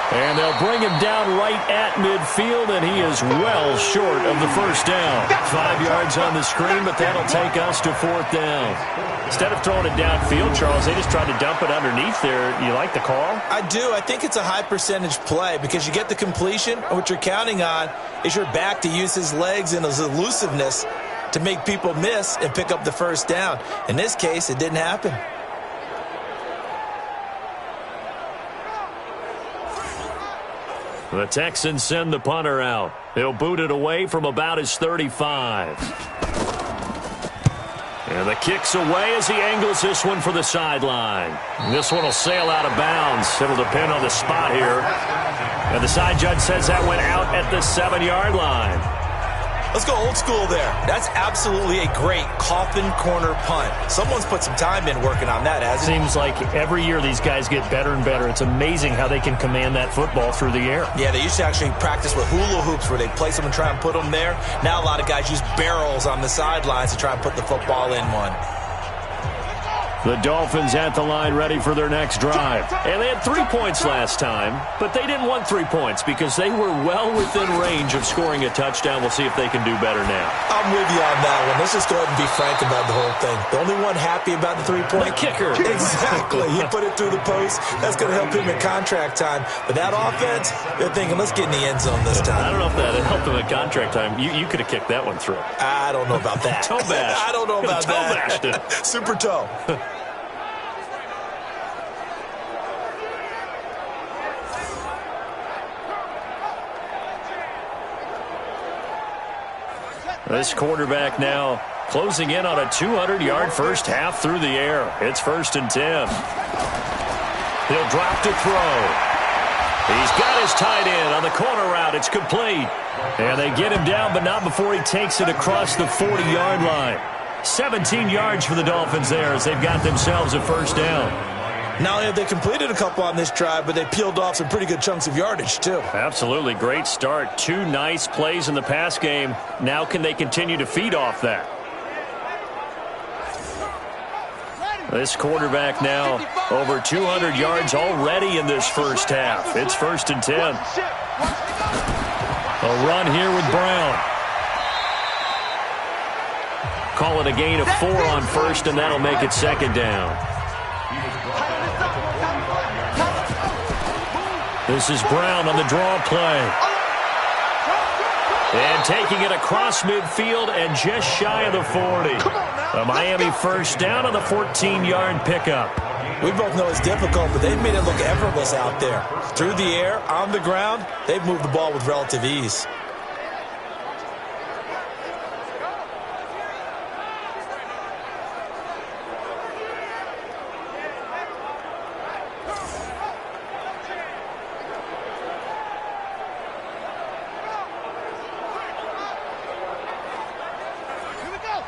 And they'll bring him down right at midfield, and he is well short of the first down. 5 yards on the screen, but that'll take us to 4th down. Instead of throwing it downfield, Charles, they just tried to dump it underneath there. You like the call? I do. I think it's a high-percentage play because you get the completion, and what you're counting on is your back to use his legs and his elusiveness to make people miss and pick up the first down. In this case, it didn't happen. The Texans send the punter out. He'll boot it away from about his 35. And the kick's away as he angles this one for the sideline. This one will sail out of bounds. It'll depend on the spot here. And the side judge says that went out at the 7-yard line. Let's go old school there. That's absolutely a great coffin corner punt. Someone's put some time in working on that, hasn't it? Seems like every year these guys get better and better. It's amazing how they can command that football through the air. Yeah, they used to actually practice with hula hoops where they place them and try and put them there. Now a lot of guys use barrels on the sidelines to try and put the football in one. The Dolphins at the line ready for their next drive. And they had 3 points last time, but they didn't want 3 points because they were well within range of scoring a touchdown. We'll see if they can do better now. I'm with you on that one. Let's just go ahead and be frank about the whole thing. The only one happy about the 3-point? The kicker. Exactly. He put it through the post. That's going to help him in contract time. But that offense, they're thinking, let's get in the end zone this time. I don't know if that helped him at contract time. You could have kicked that one through. I don't know about that. Toe bash. I don't know about toe that. Bashed it. Super toe. This quarterback now closing in on a 200-yard first half through the air. It's 1st and 10. He'll drop to throw. He's got his tight end on the corner route. It's complete. And they get him down, but not before he takes it across the 40-yard line. 17 yards for the Dolphins there as they've got themselves a first down. Not only have they completed a couple on this drive, but they peeled off some pretty good chunks of yardage, too. Absolutely. Great start. 2 nice plays in the pass game. Now can they continue to feed off that? This quarterback now over 200 yards already in this first half. It's 1st and 10. A run here with Brown. Call it a gain of 4 on first, and that'll make it 2nd down. This is Brown on the draw play. And taking it across midfield and just shy of the 40. A Miami first down on the 14-yard pickup. We both know it's difficult, but they've made it look effortless out there. Through the air, on the ground, they've moved the ball with relative ease.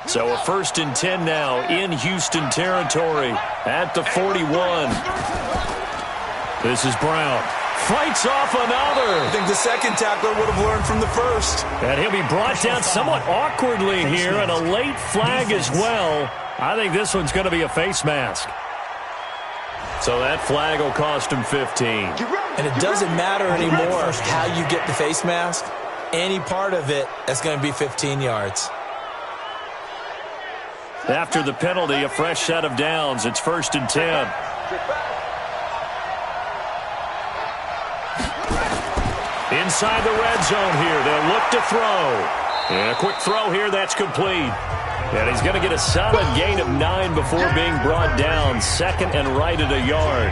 So a 1st and 10 now in Houston territory at the 41. This is Brown. Fights off another. I think the second tackler would have learned from the first. And he'll be brought down somewhat awkwardly here, and a late flag as well. I think this one's going to be a face mask. So that flag will cost him 15. And it doesn't matter anymore how you get the face mask. Any part of it, that's going to be 15 yards. After the penalty, a fresh set of downs. It's 1st and 10. Inside the red zone here. They'll look to throw. And a quick throw here. That's complete. And he's going to get a solid gain of 9 before being brought down. 2nd and right at a yard.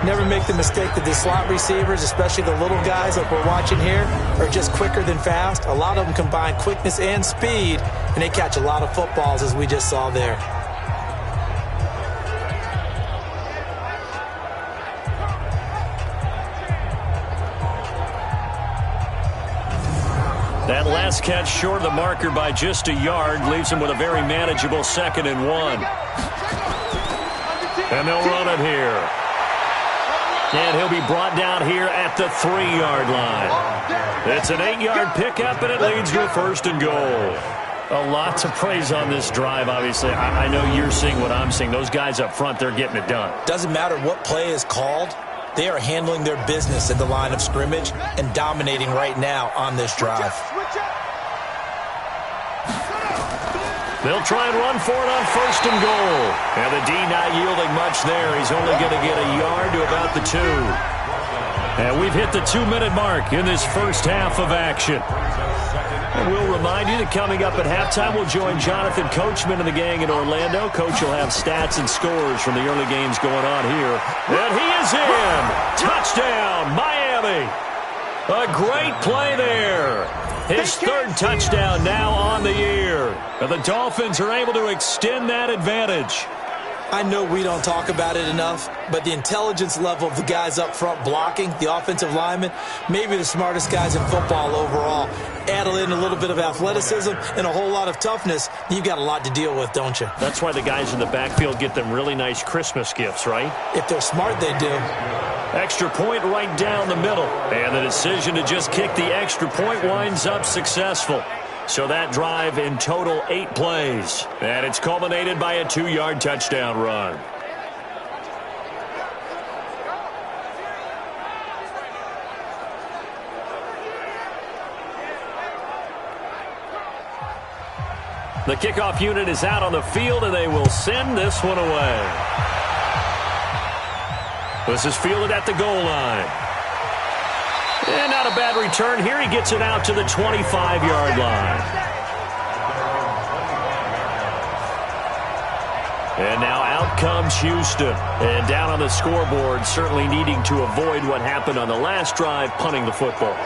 Never make the mistake that the slot receivers, especially the little guys like we're watching here, are just quicker than fast. A lot of them combine quickness and speed, and they catch a lot of footballs, as we just saw there. That last catch short of the marker by just a yard leaves him with a very manageable 2nd and 1. And they'll run it here. And he'll be brought down here at the 3-yard line. It's an 8-yard pickup, and it leads to a 1st and goal. A lot to praise on this drive, obviously. I know you're seeing what I'm seeing. Those guys up front, they're getting it done. Doesn't matter what play is called. They are handling their business at the line of scrimmage and dominating right now on this drive. They'll try and run for it on 1st and goal. And the D not yielding much there. He's only going to get a yard to about the 2. And we've hit the 2-minute mark in this first half of action. And we'll remind you that coming up at halftime, we'll join Jonathan Coachman and the gang in Orlando. Coach will have stats and scores from the early games going on here. And he is in. Touchdown, Miami. A great play there. His third touchdown now on the year. And the Dolphins are able to extend that advantage. I know we don't talk about it enough, but the intelligence level of the guys up front blocking, the offensive linemen, maybe the smartest guys in football overall. Add in a little bit of athleticism and a whole lot of toughness, you've got a lot to deal with, don't you? That's why the guys in the backfield get them really nice Christmas gifts, right? If they're smart, they do. Extra point right down the middle. And the decision to just kick the extra point winds up successful. So that drive in total 8 plays. And it's culminated by a 2-yard touchdown run. The kickoff unit is out on the field, and they will send this one away. This is fielded at the goal line. And not a bad return here. He gets it out to the 25-yard line. And now out comes Houston. And down on the scoreboard, certainly needing to avoid what happened on the last drive, punting the football.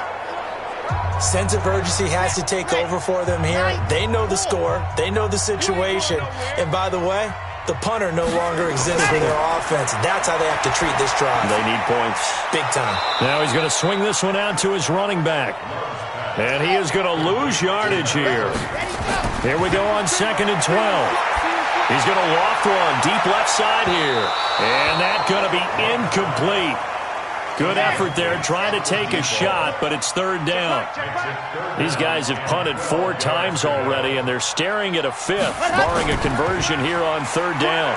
Sense of urgency has to take over for them here. They know the score. They know the situation. And by the way, the punter no longer exists for their offense. That's how they have to treat this drive. They need points. Big time. Now he's going to swing this one out to his running back. And he is going to lose yardage here. Here we go on 2nd and 12. He's going to loft one deep left side here. And that's going to be incomplete. Good effort there, trying to take a shot, but it's 3rd down. These guys have punted 4 times already, and they're staring at a 5th, barring a conversion here on 3rd down.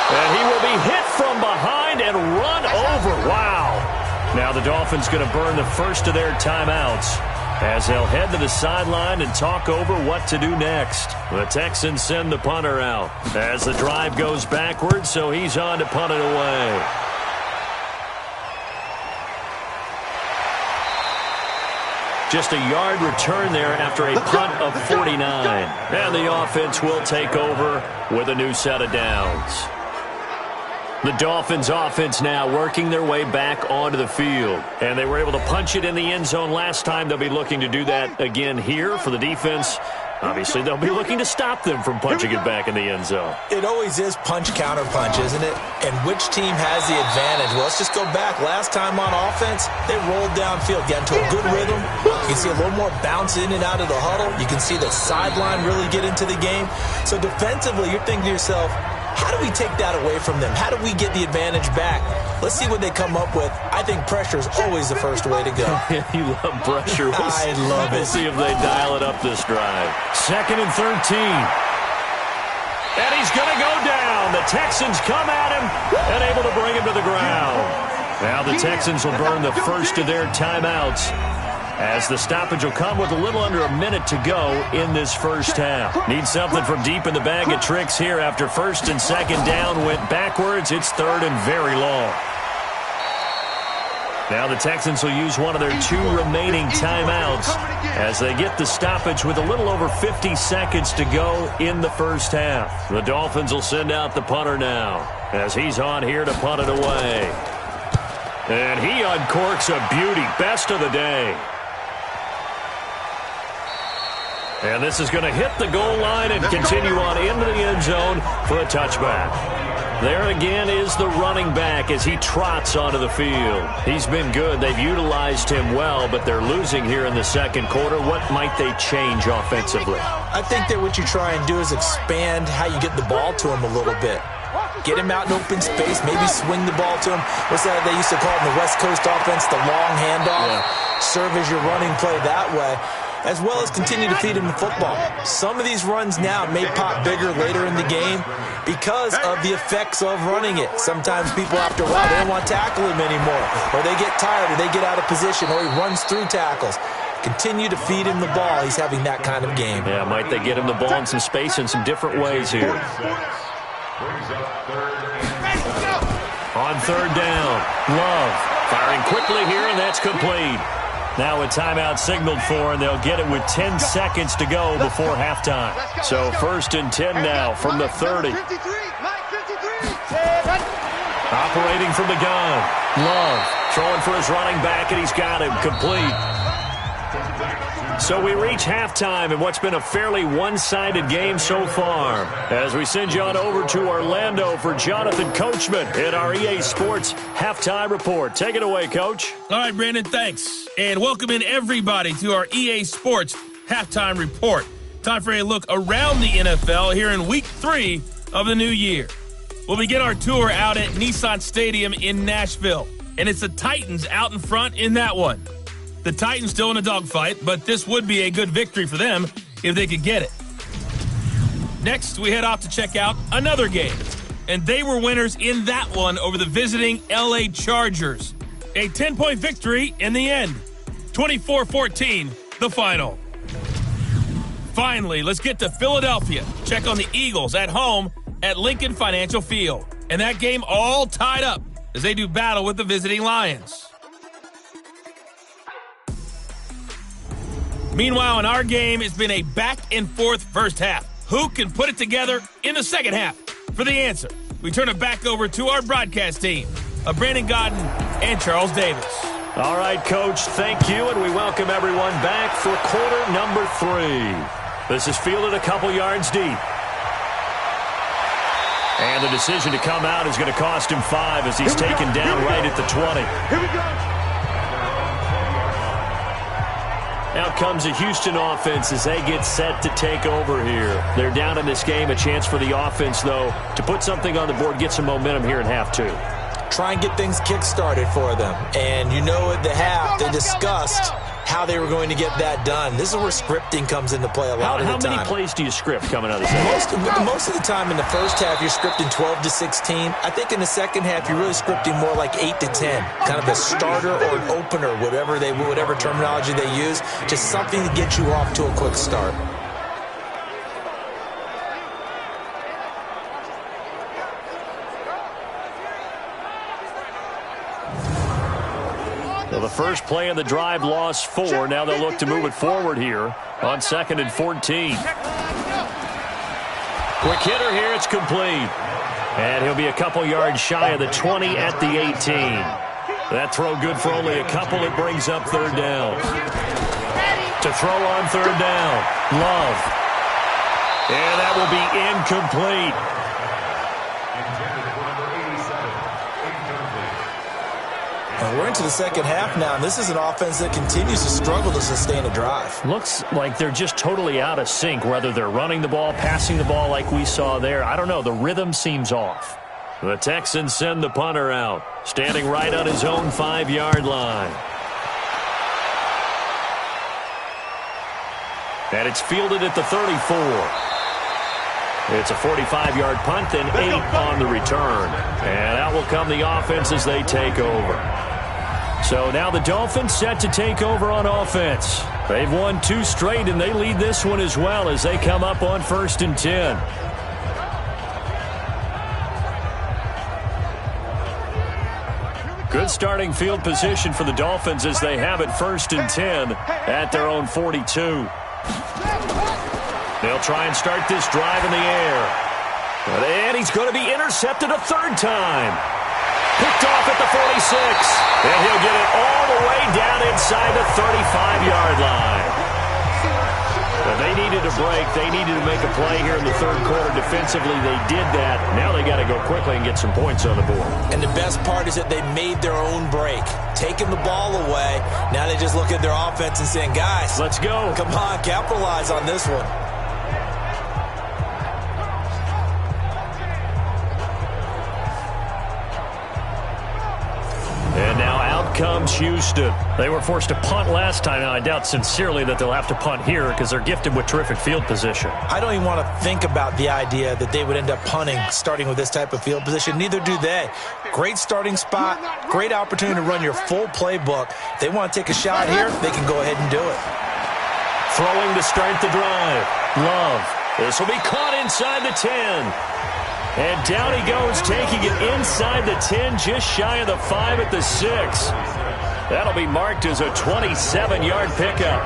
And he will be hit from behind and run over. Wow. Now the Dolphins going to burn the first of their timeouts as they'll head to the sideline and talk over what to do next. The Texans send the punter out as the drive goes backwards, so he's on to punt it away. Just a yard return there after a punt of 49. And the offense will take over with a new set of downs. The Dolphins offense now working their way back onto the field. And they were able to punch it in the end zone last time. They'll be looking to do that again here for the defense. Obviously, they'll be looking to stop them from punching it back in the end zone. It always is punch-counter-punch, isn't it? And which team has the advantage? Well, let's just go back. Last time on offense, they rolled downfield, got into a good rhythm. You can see a little more bounce in and out of the huddle. You can see the sideline really get into the game. So defensively, you're thinking to yourself, how do we take that away from them? How do we get the advantage back? Let's see what they come up with. I think pressure is always the first way to go. You love pressure. I love it. We'll see if they dial it up this drive. 2nd and 13. And he's going to go down. The Texans come at him and able to bring him to the ground. Now the Texans will burn the first of their timeouts, as the stoppage will come with a little under a minute to go in this first half. Need something from deep in the bag of tricks here after 1st and 2nd down went backwards. It's 3rd and very long. Now the Texans will use one of their 2 remaining timeouts as they get the stoppage with a little over 50 seconds to go in the first half. The Dolphins will send out the punter now as he's on here to punt it away. And he uncorks a beauty. Best of the day. And this is going to hit the goal line and continue on into the end zone for a touchback. There again is the running back as he trots onto the field. He's been good. They've utilized him well, but they're losing here in the 2nd quarter. What might they change offensively? I think that what you try and do is expand how you get the ball to him a little bit. Get him out in open space, maybe swing the ball to him. What's that they used to call it in the West Coast offense, the long handoff? Yeah. Serve as your running play that way, as well as continue to feed him the football. Some of these runs now may pop bigger later in the game because of the effects of running it. Sometimes people, after a while, they don't want to tackle him anymore, or they get tired, or they get out of position, or he runs through tackles. Continue to feed him the ball. He's having that kind of game. Yeah, might they get him the ball in some space in some different ways here. On 3rd down, Love firing quickly here, and that's complete. Now a timeout signaled for, and they'll get it with 10 seconds to go before halftime. So 1st and 10 now from the 30. Operating from the gun, Love throwing for his running back, and he's got him complete. So we reach halftime in what's been a fairly one-sided game so far. As we send you on over to Orlando for Jonathan Coachman in our EA Sports Halftime Report. Take it away, Coach. All right, Brandon, thanks. And welcome in everybody to our EA Sports Halftime Report. Time for a look around the NFL here in Week 3 of the new year. We'll begin our tour out at Nissan Stadium in Nashville. And it's the Titans out in front in that one. The Titans still in a dogfight, but this would be a good victory for them if they could get it. Next, we head off to check out another game. And they were winners in that one over the visiting LA Chargers. A 10-point victory in the end. 24-14, the final. Finally, let's get to Philadelphia. Check on the Eagles at home at Lincoln Financial Field. And that game all tied up as they do battle with the visiting Lions. Meanwhile, in our game, it's been a back-and-forth first half. Who can put it together in the second half? For the answer, we turn it back over to our broadcast team of Brandon Godden and Charles Davis. All right, Coach, thank you, and we welcome everyone back for quarter number 3. This is fielded a couple yards deep. And the decision to come out is going to cost him 5 as he's taken down right at the 20. Here we go. Out comes the Houston offense as they get set to take over here. They're down in this game. A chance for the offense, though, to put something on the board, get some momentum here in half 2. Try and get things kick-started for them. And you know at the half, they discussed how they were going to get that done. This is where scripting comes into play a lot of the time. How many plays do you script coming out of the second half? Most of the time in the first half, you're scripting 12 to 16. I think in the second half, you're really scripting more like 8 to 10. Kind of a starter or an opener, whatever terminology they use. Just something to get you off to a quick start. Well, the first play of the drive lost 4. Now they'll look to move it forward here on 2nd and 14. Quick hitter here. It's complete. And he'll be a couple yards shy of the 20 at the 18. That throw good for only a couple. It brings up 3rd down. To throw on 3rd down. Love. And that will be incomplete. We're into the second half now, and this is an offense that continues to struggle to sustain a drive. Looks like they're just totally out of sync, whether they're running the ball, passing the ball like we saw there. I don't know. The rhythm seems off. The Texans send the punter out, standing right on his own 5-yard line. And it's fielded at the 34. It's a 45-yard punt, then 8 on the return. And out will come the offense as they take over. So now the Dolphins set to take over on offense. They've won 2 straight, and they lead this one as well as they come up on 1st and 10. Good starting field position for the Dolphins as they have it 1st and 10 at their own 42. They'll try and start this drive in the air. And he's going to be intercepted a 3rd time. Picked off at the 46. And he'll get it all the way down inside the 35-yard line. Well, they needed a break. They needed to make a play here in the 3rd quarter. Defensively, they did that. Now they got to go quickly and get some points on the board. And the best part is that they made their own break. Taking the ball away. Now they just look at their offense and saying, guys, let's go. Come on, capitalize on this one. And now out comes Houston. They were forced to punt last time. Now, I doubt sincerely that they'll have to punt here because they're gifted with terrific field position. I don't even want to think about the idea that they would end up punting starting with this type of field position. Neither do they. Great starting spot. Great opportunity to run your full playbook. If they want to take a shot here, they can go ahead and do it. Throwing to start the drive. Love. This will be caught inside the 10. And down he goes, taking it inside the 10, just shy of the 5 at the 6. That'll be marked as a 27-yard pickup.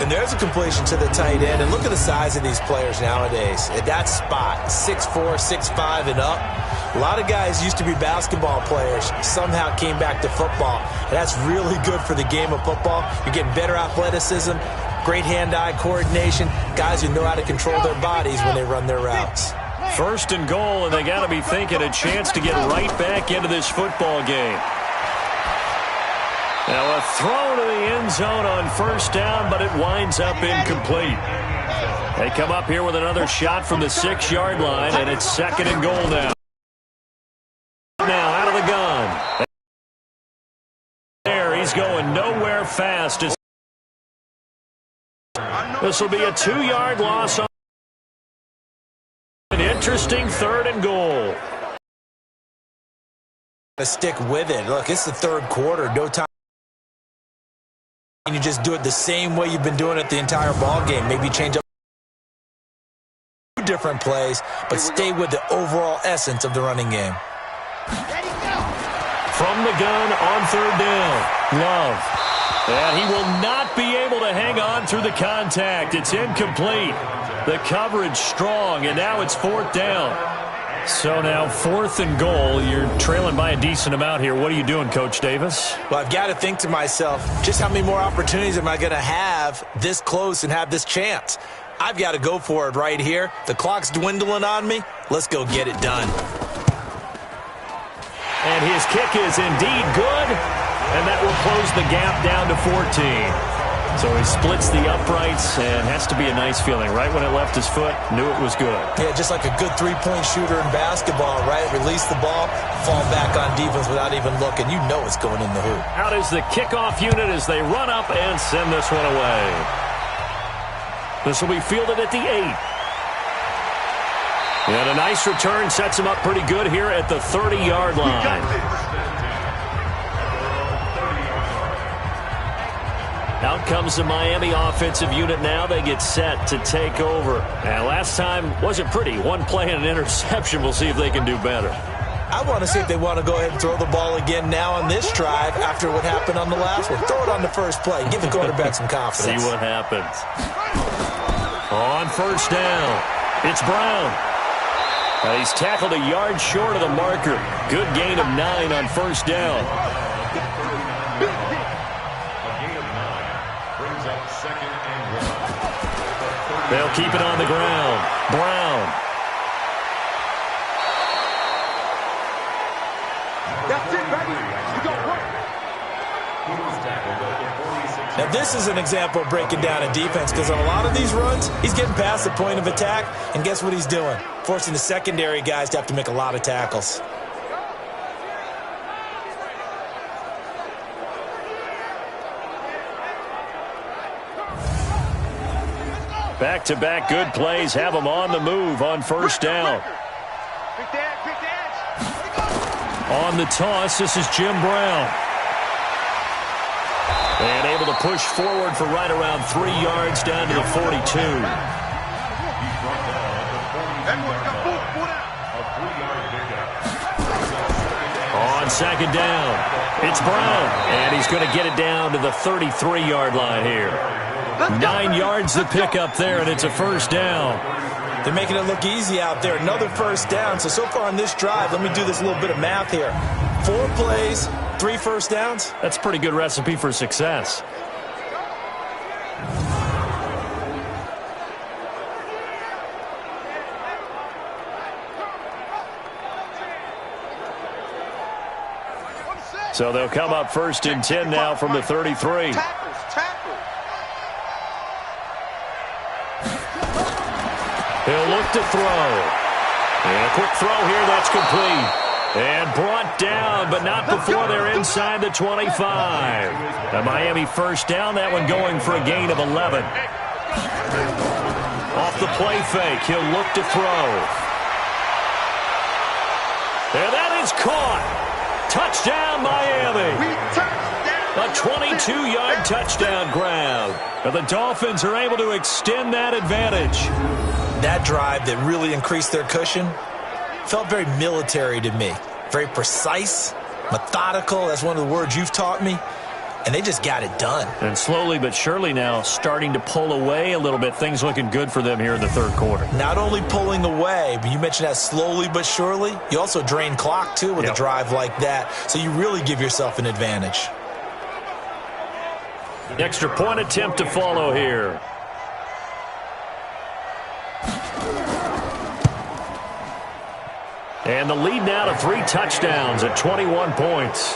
And there's a completion to the tight end. And look at the size of these players nowadays. At that spot, 6'4", 6'5", and up. A lot of guys used to be basketball players, somehow came back to football. And that's really good for the game of football. You're getting better athleticism, great hand-eye coordination, guys who know how to control their bodies when they run their routes. First and goal, and they got to be thinking a chance to get right back into this football game. Now a throw to the end zone on first down, but it winds up incomplete. They come up here with another shot from the 6-yard line, and it's second and goal now. Now out of the gun. There, he's going nowhere fast. This will be a 2-yard loss. An interesting third and goal. Stick with it. Look, it's the third quarter. No time. You just do it the same way you've been doing it the entire ball game. Maybe change up different plays, but stay with the overall essence of the running game. From the gun on third down, Love. And he will not be able to hang on through the contact. It's incomplete. The coverage strong, and now it's fourth down. So now fourth and goal. You're trailing by a decent amount here. What are you doing, Coach Davis? Well, I've got to think to myself, just how many more opportunities am I going to have this close and have this chance? I've got to go for it right here. The clock's dwindling on me. Let's go get it done. And his kick is indeed good, and that will close the gap down to 14. So he splits the uprights, and has to be a nice feeling. Right when it left his foot, knew it was good. Yeah, just like a good three-point shooter in basketball, right? Release the ball, fall back on defense without even looking. You know it's going in the hoop. Out is the kickoff unit as they run up and send this one away. This will be fielded at the 8. And a nice return sets him up pretty good here at the 30-yard line. Out comes the Miami offensive unit now. They get set to take over. And last time wasn't pretty. One play and an interception. We'll see if they can do better. I want to see if they want to go ahead and throw the ball again now on this drive after what happened on the last one. Throw it on the first play. Give the quarterback some confidence. See what happens. On first down, it's Brown. He's tackled a yard short of the marker. Good gain of 9 on first down. They'll keep it on the ground. Brown. That's it, baby. You got work. Now, this is an example of breaking down a defense because on a lot of these runs, he's getting past the point of attack, and guess what he's doing? Forcing the secondary guys to have to make a lot of tackles. Back-to-back good plays have them on the move on first down. On the toss, this is Jim Brown. And able to push forward for right around 3 yards down to the 42. On second down, it's Brown. And he's going to get it down to the 33-yard line here. 9 yards to pick up there, and it's a first down. They're making it look easy out there. Another first down. So far on this drive, let me do this little bit of math here. 4 plays, 3 first downs. That's a pretty good recipe for success. So they'll come up first and 10 now from the 33. He'll look to throw. And a quick throw here, that's complete. And brought down, but not before they're inside the 25. A Miami first down, that one going for a gain of 11. Off the play fake, he'll look to throw. And that is caught. Touchdown, Miami. A 22-yard touchdown grab. And the Dolphins are able to extend that advantage. That drive that really increased their cushion felt very military to me. Very precise, methodical. That's one of the words you've taught me. and they just got it done. And slowly but surely now starting to pull away a little bit. Things looking good for them here in the third quarter. Not only pulling away, but you mentioned that slowly but surely. You also drain clock, too, with a drive like that. So you really give yourself an advantage. Extra point attempt to follow here. And the lead now to 3 touchdowns at 21 points.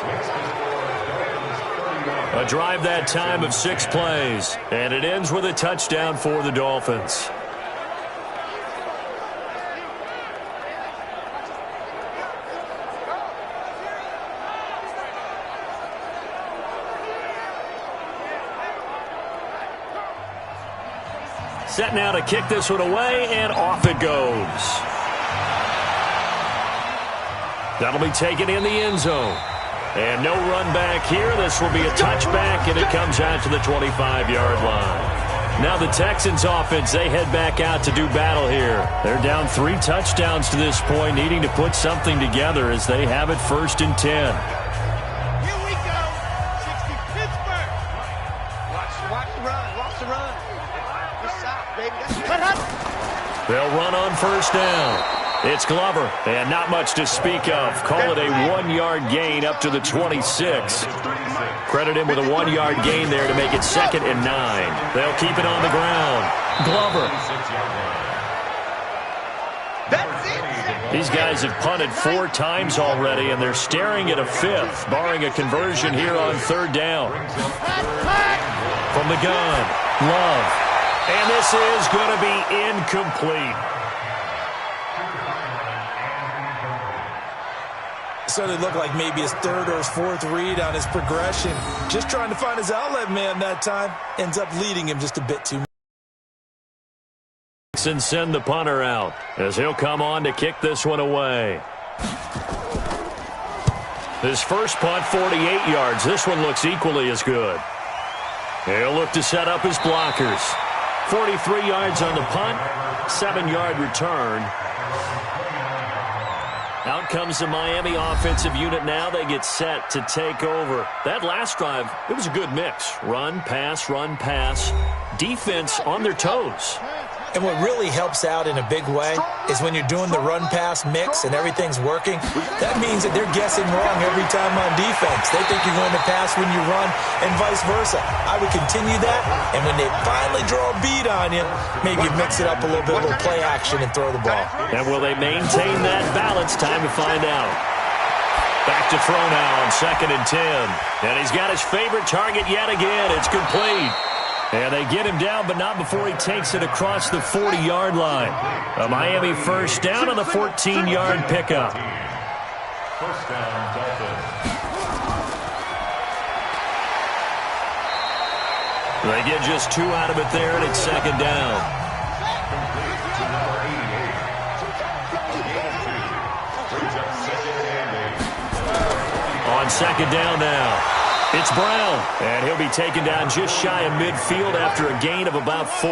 A drive that time of 6 plays. And it ends with a touchdown for the Dolphins. Set now to kick this one away, and off it goes. That'll be taken in the end zone. And no run back here. This will be a touchback, and it comes out to the 25-yard line. Now the Texans offense, they head back out to do battle here. They're down 3 touchdowns to this point, needing to put something together as they have it 1st and 10. Here we go. 60 Pittsburgh. Watch the run. Watch the run. Good stop, baby. That's They'll run on 1st down. It's Glover, and not much to speak of. Call it a 1-yard gain up to the 26. Credit him with a 1-yard gain there to make it 2nd and 9. They'll keep it on the ground. Glover. These guys have punted 4 times already, and they're staring at a 5th, barring a conversion here on 3rd down. From the gun, Love. And this is going to be incomplete. So it looked like maybe his 3rd or his 4th read on his progression. Just trying to find his outlet man that time. Ends up leading him just a bit too much. And send the punter out as he'll come on to kick this one away. His first punt, 48 yards. This one looks equally as good. He'll look to set up his blockers. 43 yards on the punt, 7-yard return. Out comes the Miami offensive unit now. They get set to take over. That last drive, it was a good mix. Run, pass, run, pass. Defense on their toes. And what really helps out in a big way is when you're doing the run-pass mix and everything's working, that means that they're guessing wrong every time on defense. They think you're going to pass when you run and vice versa. I would continue that, and when they finally draw a beat on you, maybe you mix it up a little bit, a little play action, and throw the ball. And will they maintain that balance? Time to find out. Back to throw now on 2nd and 10. And he's got his favorite target yet again. It's complete. And they get him down, but not before he takes it across the 40-yard line. A Miami 1st down on the 14-yard pickup. 1st down, Dolphins. They get just 2 out of it there, and it's 2nd down. On 2nd down now. It's Brown, and he'll be taken down just shy of midfield after a gain of about 4.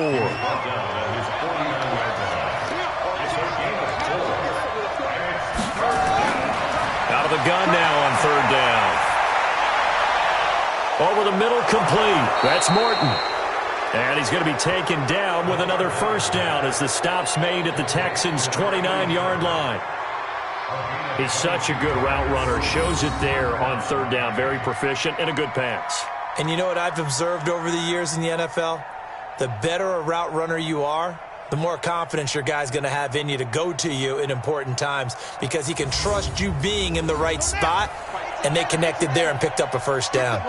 Out of the gun now on 3rd down. Over the middle, complete. That's Morton. And he's going to be taken down with another 1st down as the stop's made at the Texans' 29-yard line. He's such a good route runner. Shows it there on 3rd down. Very proficient and a good pass. And you know what I've observed over the years in the NFL? The better a route runner you are, the more confidence your guy's going to have in you to go to you in important times because he can trust you being in the right spot, and they connected there and picked up a 1st down.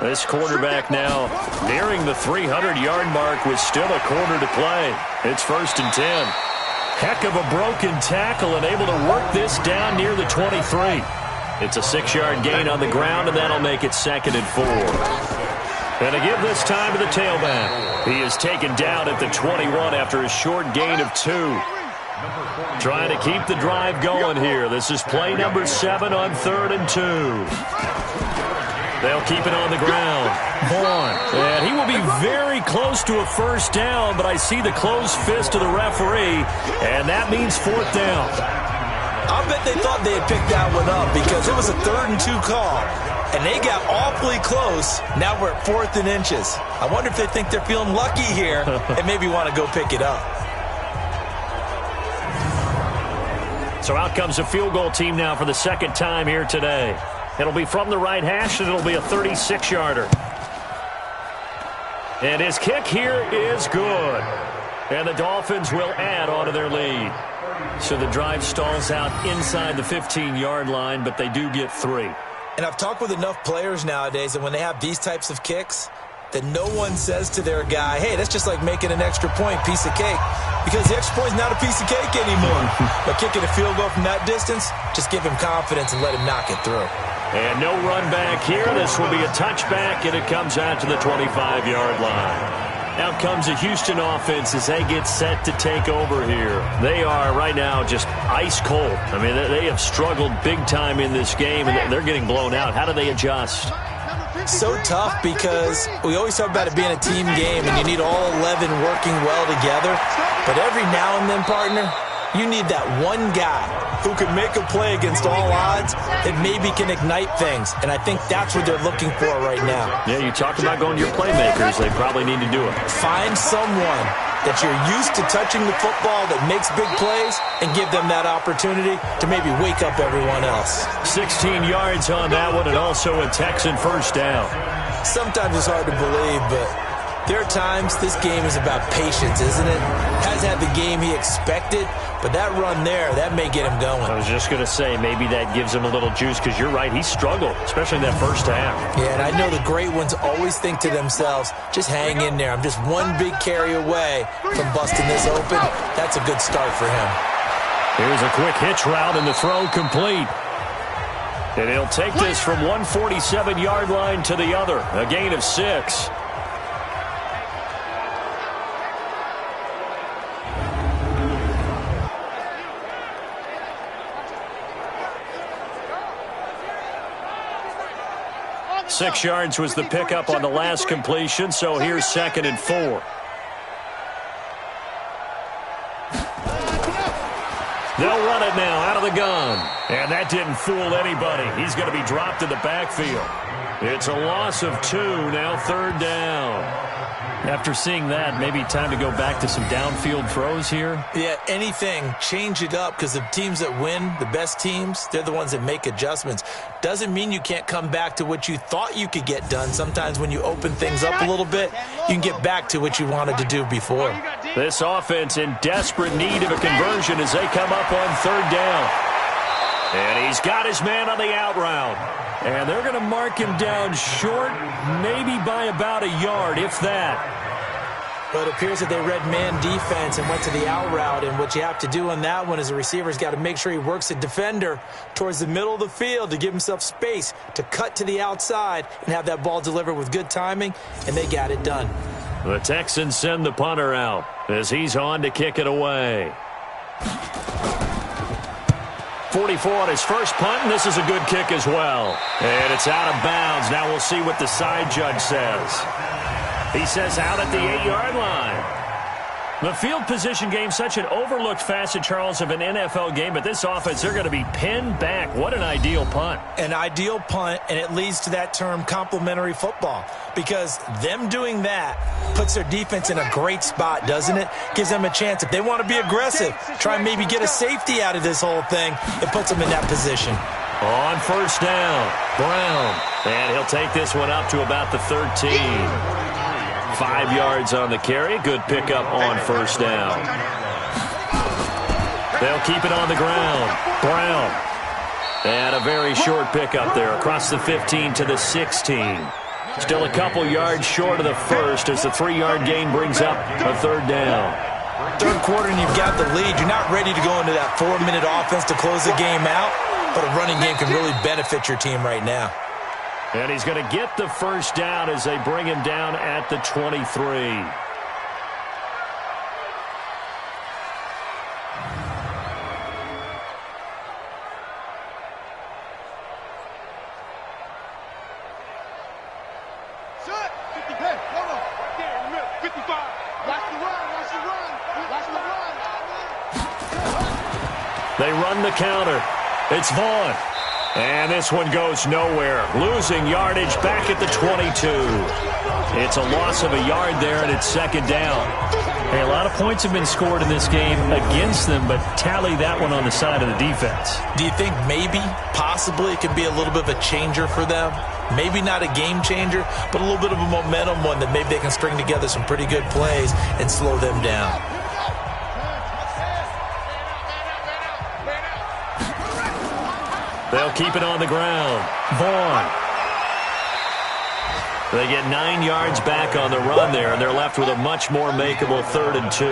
This quarterback now nearing the 300-yard mark with still a quarter to play. It's 1st and 10. Heck of a broken tackle and able to work this down near the 23. It's a 6-yard gain on the ground, and that'll make it 2nd and 4. And to give this time to the tailback. He is taken down at the 21 after a short gain of 2. Trying to keep the drive going here. This is play number 7 on 3rd and 2. They'll keep it on the ground. Vaughn. And he will be very close to a 1st down, but I see the closed fist of the referee, and that means 4th down. I'll bet they thought they had picked that one up because it was a 3rd and 2 call. and they got awfully close. Now we're at 4th and inches. I wonder if they think they're feeling lucky here and maybe want to go pick it up. So out comes a field goal team now for the second time here today. It'll be from the right hash, and it'll be a 36-yarder. And his kick here is good. And the Dolphins will add on to their lead. So the drive stalls out inside the 15-yard line, but they do get 3. And I've talked with enough players nowadays that when they have these types of kicks, that no one says to their guy, hey, that's just like making an extra point, piece of cake. Because the extra point is not a piece of cake anymore. But kicking a field goal from that distance, just give him confidence and let him knock it through. And no run back here. This will be a touchback, and it comes out to the 25-yard line. Out comes the Houston offense as they get set to take over here. They are right now just ice cold. I mean, they have struggled big time in this game, and they're getting blown out. How do they adjust? So tough because we always talk about it being a team game, and you need all 11 working well together. But every now and then, partner, you need that one guy who can make a play against all odds that maybe can ignite things. And I think that's what they're looking for right now. Yeah, you talk about going to your playmakers. They probably need to do it. Find someone that you're used to touching the football that makes big plays and give them that opportunity to maybe wake up everyone else. 16 yards on that one, and also a Texan first down. Sometimes it's hard to believe, but there are times this game is about patience, isn't it? Hasn't had the game he expected, but that run there, that may get him going. I was just going to say, maybe that gives him a little juice, because you're right, he struggled, especially in that first half. Yeah, and I know the great ones always think to themselves, just hang in there. I'm just one big carry away from busting this open. That's a good start for him. Here's a quick hitch route, and the throw complete. And he'll take this from 147-yard line to the other, a gain of 6. Six yards was the pickup on the last completion, so here's 2nd and 4. They'll run it now out of the gun. And that didn't fool anybody. He's going to be dropped in the backfield. It's a loss of 2, now 3rd down. After seeing that, maybe time to go back to some downfield throws here. Yeah, anything. Change it up, because the teams that win, the best teams, they're the ones that make adjustments. Doesn't mean you can't come back to what you thought you could get done. Sometimes when you open things up a little bit, you can get back to what you wanted to do before. This offense in desperate need of a conversion as they come up on 3rd down. And he's got his man on the out route. And they're going to mark him down short, maybe by about a yard, if that. But it appears that they read man defense and went to the out route. And what you have to do on that one is the receiver's got to make sure he works the defender towards the middle of the field to give himself space to cut to the outside and have that ball delivered with good timing, and they got it done. The Texans send the punter out as he's on to kick it away. 44 on his first punt, and this is a good kick as well. And it's out of bounds. Now we'll see what the side judge says. He says out at the 8-yard line. The field position game, such an overlooked facet, Charles, of an NFL game, but this offense, they're going to be pinned back. What an ideal punt. An ideal punt, and it leads to that term complementary football, because them doing that puts their defense in a great spot, doesn't it? Gives them a chance. If they want to be aggressive, try and maybe get a safety out of this whole thing, it puts them in that position. On first down, Brown. And he'll take this one up to about the 13. 5 yards on the carry. Good pickup on first down. They'll keep it on the ground. Brown. And a very short pickup there across the 15 to the 16. Still a couple yards short of the first as the 3-yard gain brings up a 3rd down. Third quarter and you've got the lead. You're not ready to go into that 4-minute offense to close the game out, but a running game can really benefit your team right now. And he's going to get the first down as they bring him down at the 23. Shut! 50, hey, hold on. Right there in the middle. 55. Watch the run, watch the run. Watch the run. They run the counter. It's Vaughn. And this one goes nowhere. Losing yardage back at the 22. It's a loss of a yard there, and it's second down. Hey, a lot of points have been scored in this game against them, but tally that one on the side of the defense. Do you think maybe, possibly, it could be a little bit of a changer for them? Maybe not a game changer, but a little bit of a momentum one that maybe they can string together some pretty good plays and slow them down. They'll keep it on the ground. Vaughn. They get 9 yards back on the run there, and they're left with a much more makeable 3rd and 2.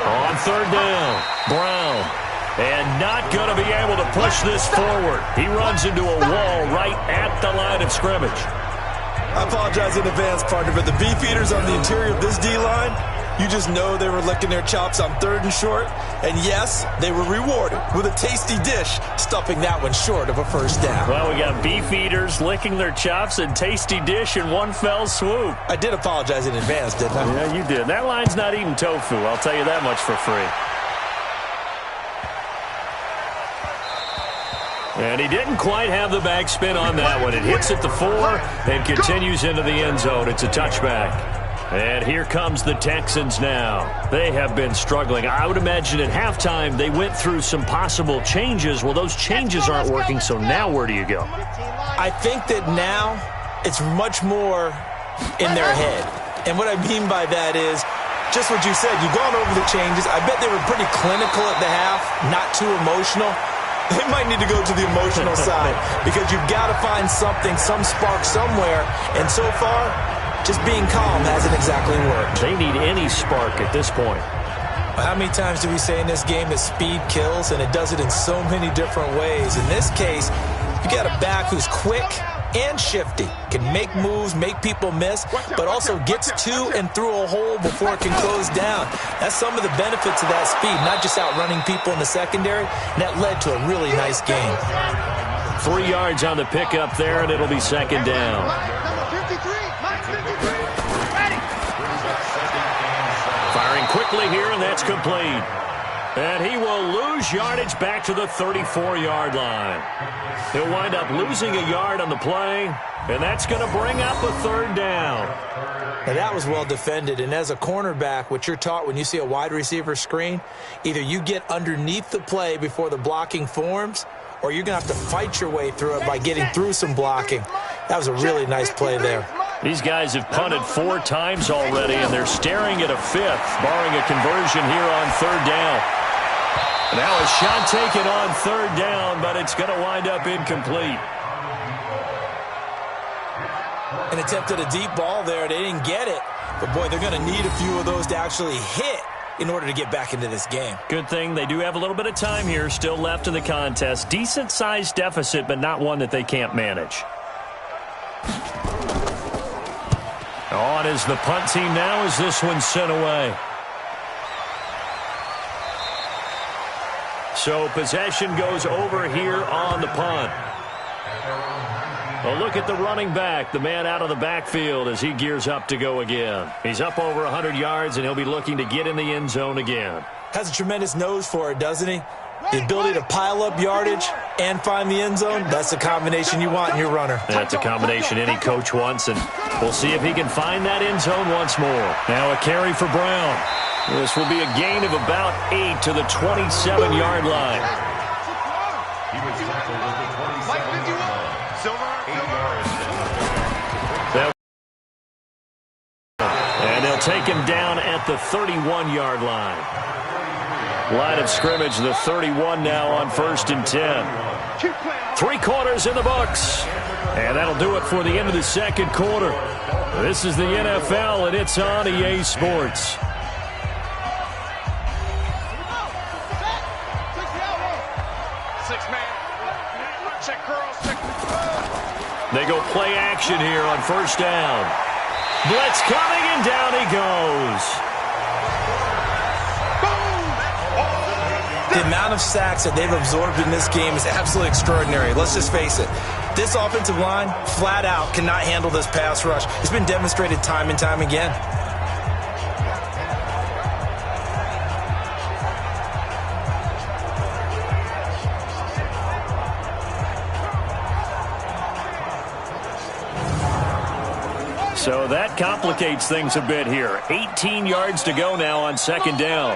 On 3rd down, Brown. And not going to be able to push this forward. He runs into a wall right at the line of scrimmage. I apologize in advance, partner, but the beefeaters on the interior of this D-line, you just know they were licking their chops on 3rd and short. And yes, they were rewarded with a tasty dish, stuffing that one short of a first down. Well, we got beef eaters licking their chops and tasty dish in one fell swoop. I did apologize in advance, didn't I? Yeah, you did. That line's not eating tofu, I'll tell you that much for free. And he didn't quite have the backspin on that one. It hits at the 4 and continues into the end zone. It's a touchback. And here comes the Texans now. They have been struggling. I would imagine at halftime they went through some possible changes. Well, those changes aren't working, so now where do you go? I think that now it's much more in their head. And what I mean by that is just what you said. You've gone over the changes. I bet they were pretty clinical at the half, not too emotional. They might need to go to the emotional side because you've got to find something, some spark somewhere. And so far, just being calm hasn't exactly worked. They need any spark at this point. How many times do we say in this game that speed kills, and it does it in so many different ways? In this case, you got a back who's quick and shifty, can make moves, make people miss, but also gets to and through a hole before it can close down. That's some of the benefits of that speed, not just outrunning people in the secondary, and that led to a really nice game. 3 yards on the pickup there, and it'll be second down. Firing quickly here, and that's complete. And he will lose yardage back to the 34-yard line. He'll wind up losing a yard on the play, and that's going to bring up a 3rd down. Now that was well defended, and as a cornerback, what you're taught when you see a wide receiver screen, either you get underneath the play before the blocking forms, or you're going to have to fight your way through it by getting through some blocking. That was a really nice play there. These guys have punted 4 times already, and they're staring at a 5th, barring a conversion here on 3rd down. Now a shot taken on 3rd down, but it's going to wind up incomplete. An attempt at a deep ball there. They didn't get it. But, boy, they're going to need a few of those to actually hit in order to get back into this game. Good thing they do have a little bit of time here still left in the contest. Decent-sized deficit, but not one that they can't manage. On is the punt team now as this one's sent away. So possession goes over here on the punt. A look at the running back, the man out of the backfield as he gears up to go again. He's up over 100 yards, and he'll be looking to get in the end zone again. Has a tremendous nose for it, doesn't he? The ability to pile up yardage and find the end zone, that's the combination you want in your runner. That's a combination any coach wants, and we'll see if he can find that end zone once more. Now a carry for Brown. This will be a gain of about 8 to the 27-yard line. He was tackled at the 27-yard line. 8 yards. And they'll take him down at the 31-yard line. Line of scrimmage, the 31 now on 1st and 10. 3 quarters in the books. And that'll do it for the end of the second quarter. This is the NFL, and it's on EA Sports. They go play action here on 1st down. Blitz coming, and down he goes. The amount of sacks that they've absorbed in this game is absolutely extraordinary. Let's just face it. This offensive line, flat out, cannot handle this pass rush. It's been demonstrated time and time again. So that complicates things a bit here. 18 yards to go now on second down.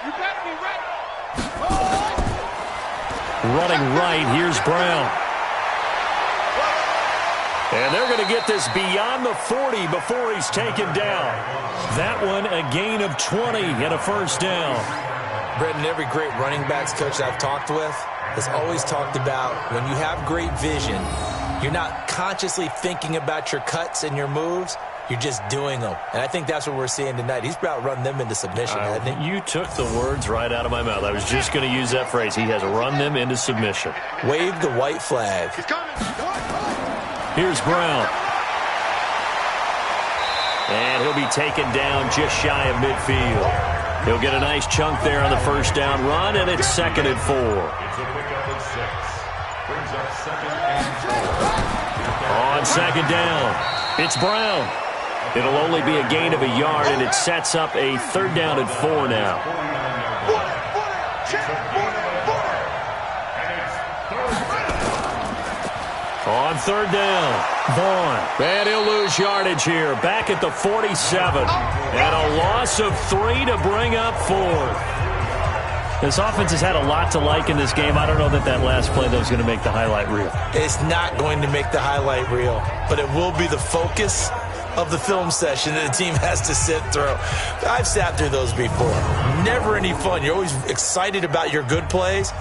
You better be ready. Running right, here's Brown. And they're going to get this beyond the 40 before he's taken down. That one a gain of 20 and a first down. Brendan, every great running backs coach I've talked with has always talked about when you have great vision, you're not consciously thinking about your cuts and your moves. You're just doing them. And I think that's what we're seeing tonight. He's about run them into submission, hasn't he? You took the words right out of my mouth. I was just going to use that phrase. He has run them into submission. Wave the white flag. Here's Brown. And he'll be taken down just shy of midfield. He'll get a nice chunk there on the first down run, and it's 2nd and 4. It's a pickup at 6. Brings up 2nd and 4. On second down, it's Brown. It'll only be a gain of a yard, and it sets up a 3rd down and 4 now. On 3rd down, Vaughn. And he'll lose yardage here. Back at the 47. And a loss of 3 to bring up 4th. This offense has had a lot to like in this game. I don't know that last play, though, is going to make the highlight reel. It's not going to make the highlight reel, but it will be the focus of the film session that the team has to sit through. I've sat through those before. Never any fun. You're always excited about your good plays,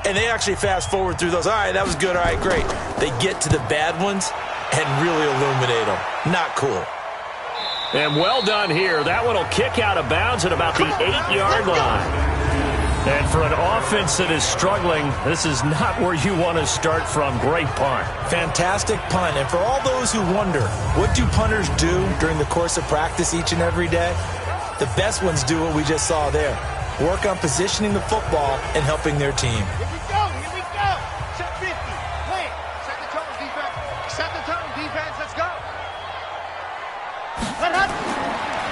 and they actually fast forward through those. All right, that was good. All right, great. They get to the bad ones and really illuminate them. Not cool. And well done here. That one will kick out of bounds at about the 8-yard line. And for an offense that is struggling, this is not where you want to start from. Great punt. Fantastic punt. And for all those who wonder, what do punters do during the course of practice each and every day? The best ones do what we just saw there. Work on positioning the football and helping their team. Here we go. Here we go. Set 50. Play. Set the tone, defense. Set the tone, defense. Let's go.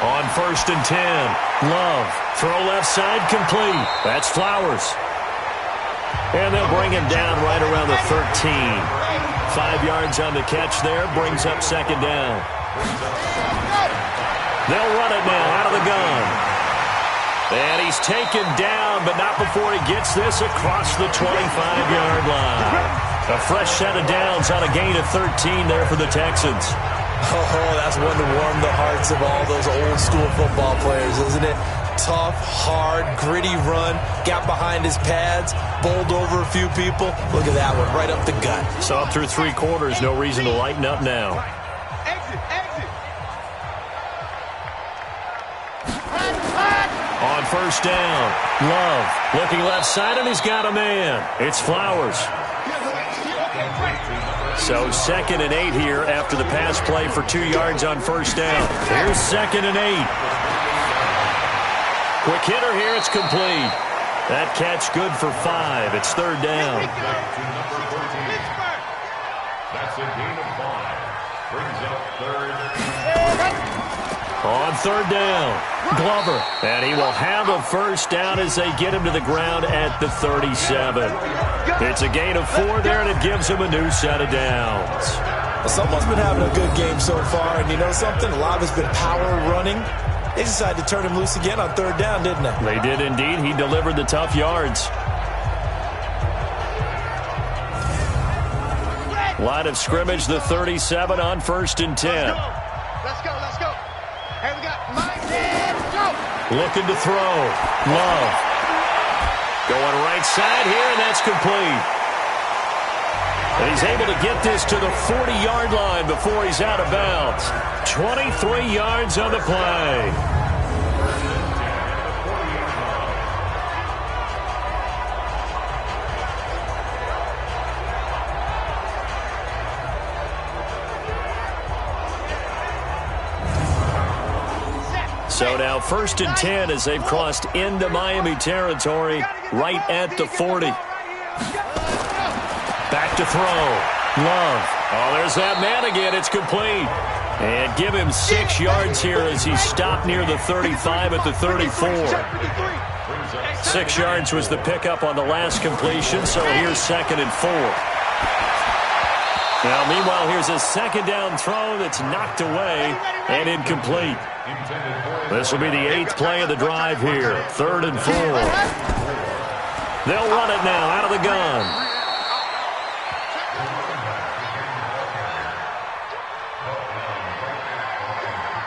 On 1st and 10, Love. Throw left side complete. That's Flowers. And they'll bring him down right around the 13. 5 yards on the catch there. Brings up 2nd down. They'll run it now out of the gun. And he's taken down, but not before he gets this across the 25-yard line. A fresh set of downs on a gain of 13 there for the Texans. Oh, that's one to warm the hearts of all those old-school football players, isn't it? Tough, hard, gritty run. Got behind his pads, bowled over a few people. Look at that one, right up the gut. So up through 3 quarters, no reason to lighten up now. Exit, exit. On 1st down, Love looking left side, and he's got a man. It's Flowers. So 2nd and 8 here after the pass play for 2 yards on 1st down. Here's 2nd and 8. Quick hitter here, it's complete. That catch good for 5. It's 3rd down. That's a gain of 5. Brings up 3rd. On 3rd down, Glover. And he will have a first down as they get him to the ground at the 37. It's a gain of 4 there, and it gives him a new set of downs. Well, someone's been having a good game so far, and you know something? A lot of it's been power running. They decided to turn him loose again on 3rd down, didn't they? They did indeed. He delivered the tough yards. Line of scrimmage, the 37 on 1st and 10. Let's go, let's go. Hey, we got Mike. Go. Looking to throw. Love. Going right side here, and that's complete. And he's able to get this to the 40-yard line before he's out of bounds. 23 yards on the play. So now 1st and 10 as they've crossed into Miami territory right at the 40. Back to throw. Love. Oh, there's that man again. It's complete. And give him 6 yards here as he stopped near the 35 at the 34. 6 yards was the pickup on the last completion, so here's 2nd and 4. Now, meanwhile, here's a second down throw that's knocked away and incomplete. This will be the 8th play of the drive here. 3rd and 4. They'll run it now out of the gun.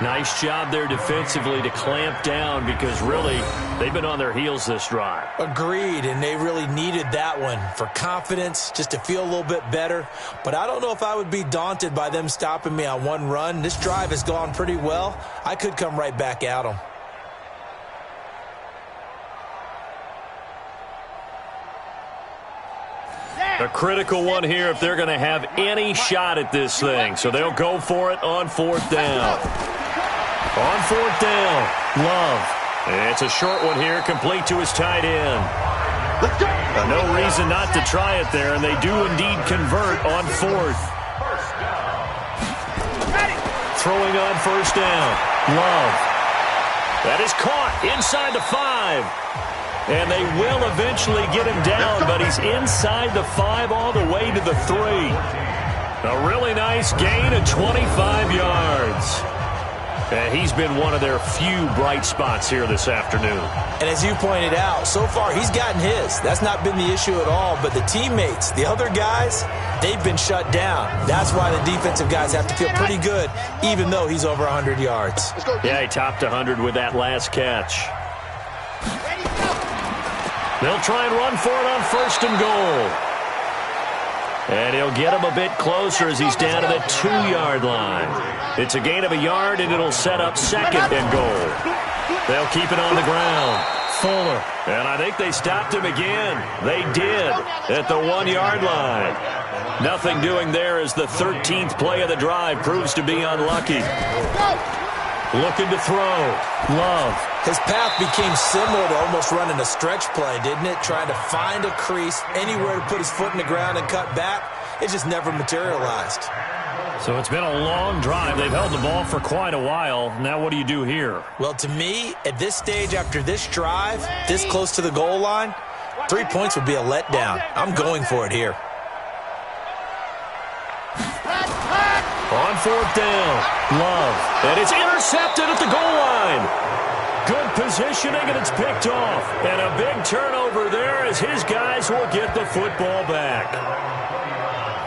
Nice job there defensively to clamp down because really they've been on their heels this drive. Agreed, and they really needed that one for confidence, just to feel a little bit better. But I don't know if I would be daunted by them stopping me on one run. This drive has gone pretty well. I could come right back at them. A critical one here if they're going to have any shot at this thing. So they'll go for it on 4th down. On 4th down, Love. It's a short one here, complete to his tight end. No reason not to try it there, and they do indeed convert on 4th. Throwing on 1st down, Love. That is caught inside the 5. And they will eventually get him down, but he's inside the 5 all the way to the 3. A really nice gain of 25 yards. And he's been one of their few bright spots here this afternoon. And as you pointed out, so far he's gotten his. That's not been the issue at all. But the teammates, the other guys, they've been shut down. That's why the defensive guys have to feel pretty good, even though he's over 100 yards. Yeah, he topped 100 with that last catch. They'll try and run for it on 1st and goal. And he'll get him a bit closer as he's down to the 2-yard line. It's a gain of a yard, and it'll set up 2nd and goal. They'll keep it on the ground. Fuller. And I think they stopped him again. They did at the 1-yard line. Nothing doing there as the 13th play of the drive proves to be unlucky. Looking to throw. Love. His path became similar to almost running a stretch play, didn't it? Trying to find a crease, anywhere to put his foot in the ground and cut back. It just never materialized. So it's been a long drive. They've held the ball for quite a while. Now what do you do here? Well, to me, at this stage after this drive, this close to the goal line, 3 points would be a letdown. I'm going for it here. On 4th down, Love. And it's intercepted at the goal line. Good positioning, and it's picked off. And a big turnover there as his guys will get the football back.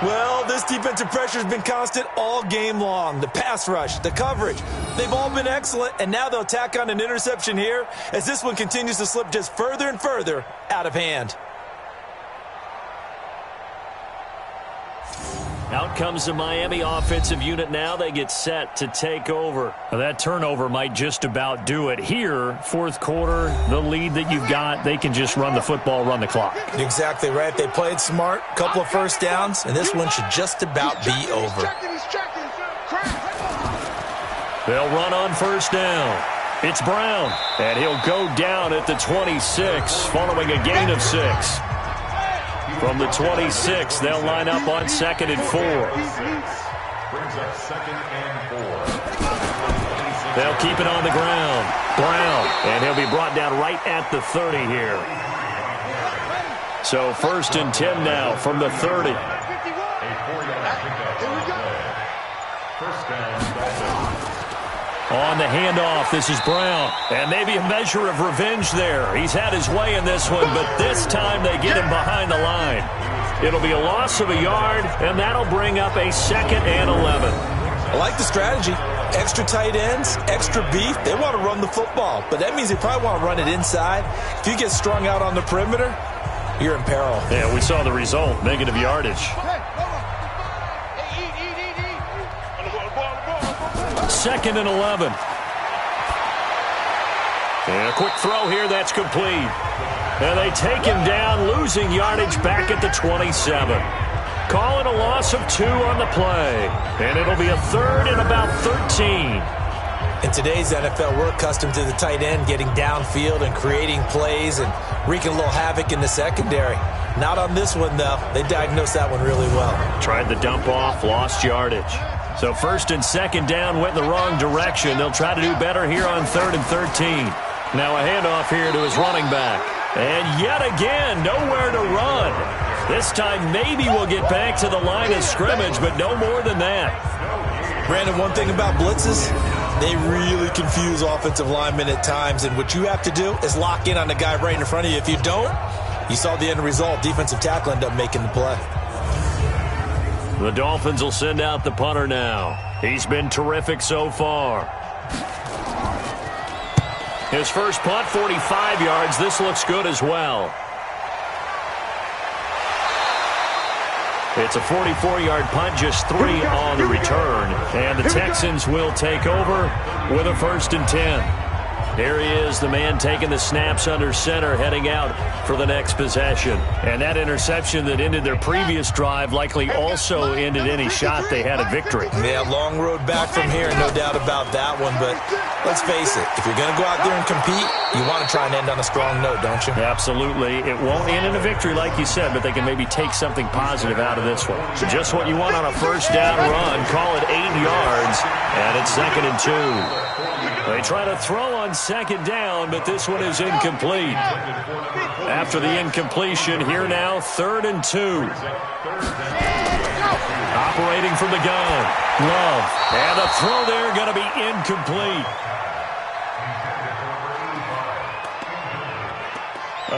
Well, this defensive pressure has been constant all game long. The pass rush, the coverage, they've all been excellent, and now they'll tack on an interception here as this one continues to slip just further and further out of hand. Out comes the Miami offensive unit now. They get set to take over. Now, that turnover might just about do it. Here, 4th quarter, the lead that you've got, they can just run the football, run the clock. Exactly right. They played smart, couple of 1st downs, and this one should just about be over. They'll run on 1st down. It's Brown, and he'll go down at the 26 following a gain of 6. From the 26, they'll line up on 2nd and 4. Brings up 2nd and 4. They'll keep it on the ground. Brown, and he'll be brought down right at the 30 here. So 1st and 10 now from the 30. A 4-yard pickup. 1st down, Dolphins. On the handoff, this is Brown. And maybe a measure of revenge there. He's had his way in this one, but this time they get him behind the line. It'll be a loss of a yard, and that'll bring up a 2nd and 11. I like the strategy. Extra tight ends, extra beef. They want to run the football, but that means they probably want to run it inside. If you get strung out on the perimeter, you're in peril. Yeah, we saw the result, negative yardage. 2nd and 11. And a quick throw here, that's complete. And they take him down, losing yardage back at the 27. Call it a loss of 2 on the play. And it'll be a 3rd and about 13. In today's NFL, we're accustomed to the tight end getting downfield and creating plays and wreaking a little havoc in the secondary. Not on this one, though. They diagnosed that one really well. Tried the dump off, lost yardage. So 1st and 2nd down went in the wrong direction. They'll try to do better here on 3rd and 13. Now a handoff here to his running back. And yet again, nowhere to run. This time maybe we'll get back to the line of scrimmage, but no more than that. Brandon, one thing about blitzes, they really confuse offensive linemen at times, and what you have to do is lock in on the guy right in front of you. If you don't, you saw the end result. Defensive tackle ended up making the play. The Dolphins will send out the punter now. He's been terrific so far. His first punt, 45 yards. This looks good as well. It's a 44-yard punt, just 3 on the return. And the Texans will take over with a 1st and 10. Here he is, the man taking the snaps under center, heading out for the next possession. And that interception that ended their previous drive likely also ended any shot they had at victory. Yeah, long road back from here, no doubt about that one. But let's face it, if you're going to go out there and compete, you want to try and end on a strong note, don't you? Absolutely. It won't end in a victory like you said, but they can maybe take something positive out of this one. Just what you want on a first down run. Call it 8 yards, and it's 2nd and 2. They try to throw on 2nd down, but this one is incomplete. After the incompletion, here now, 3rd and 2. Operating from the gun, Love. And the throw there going to be incomplete.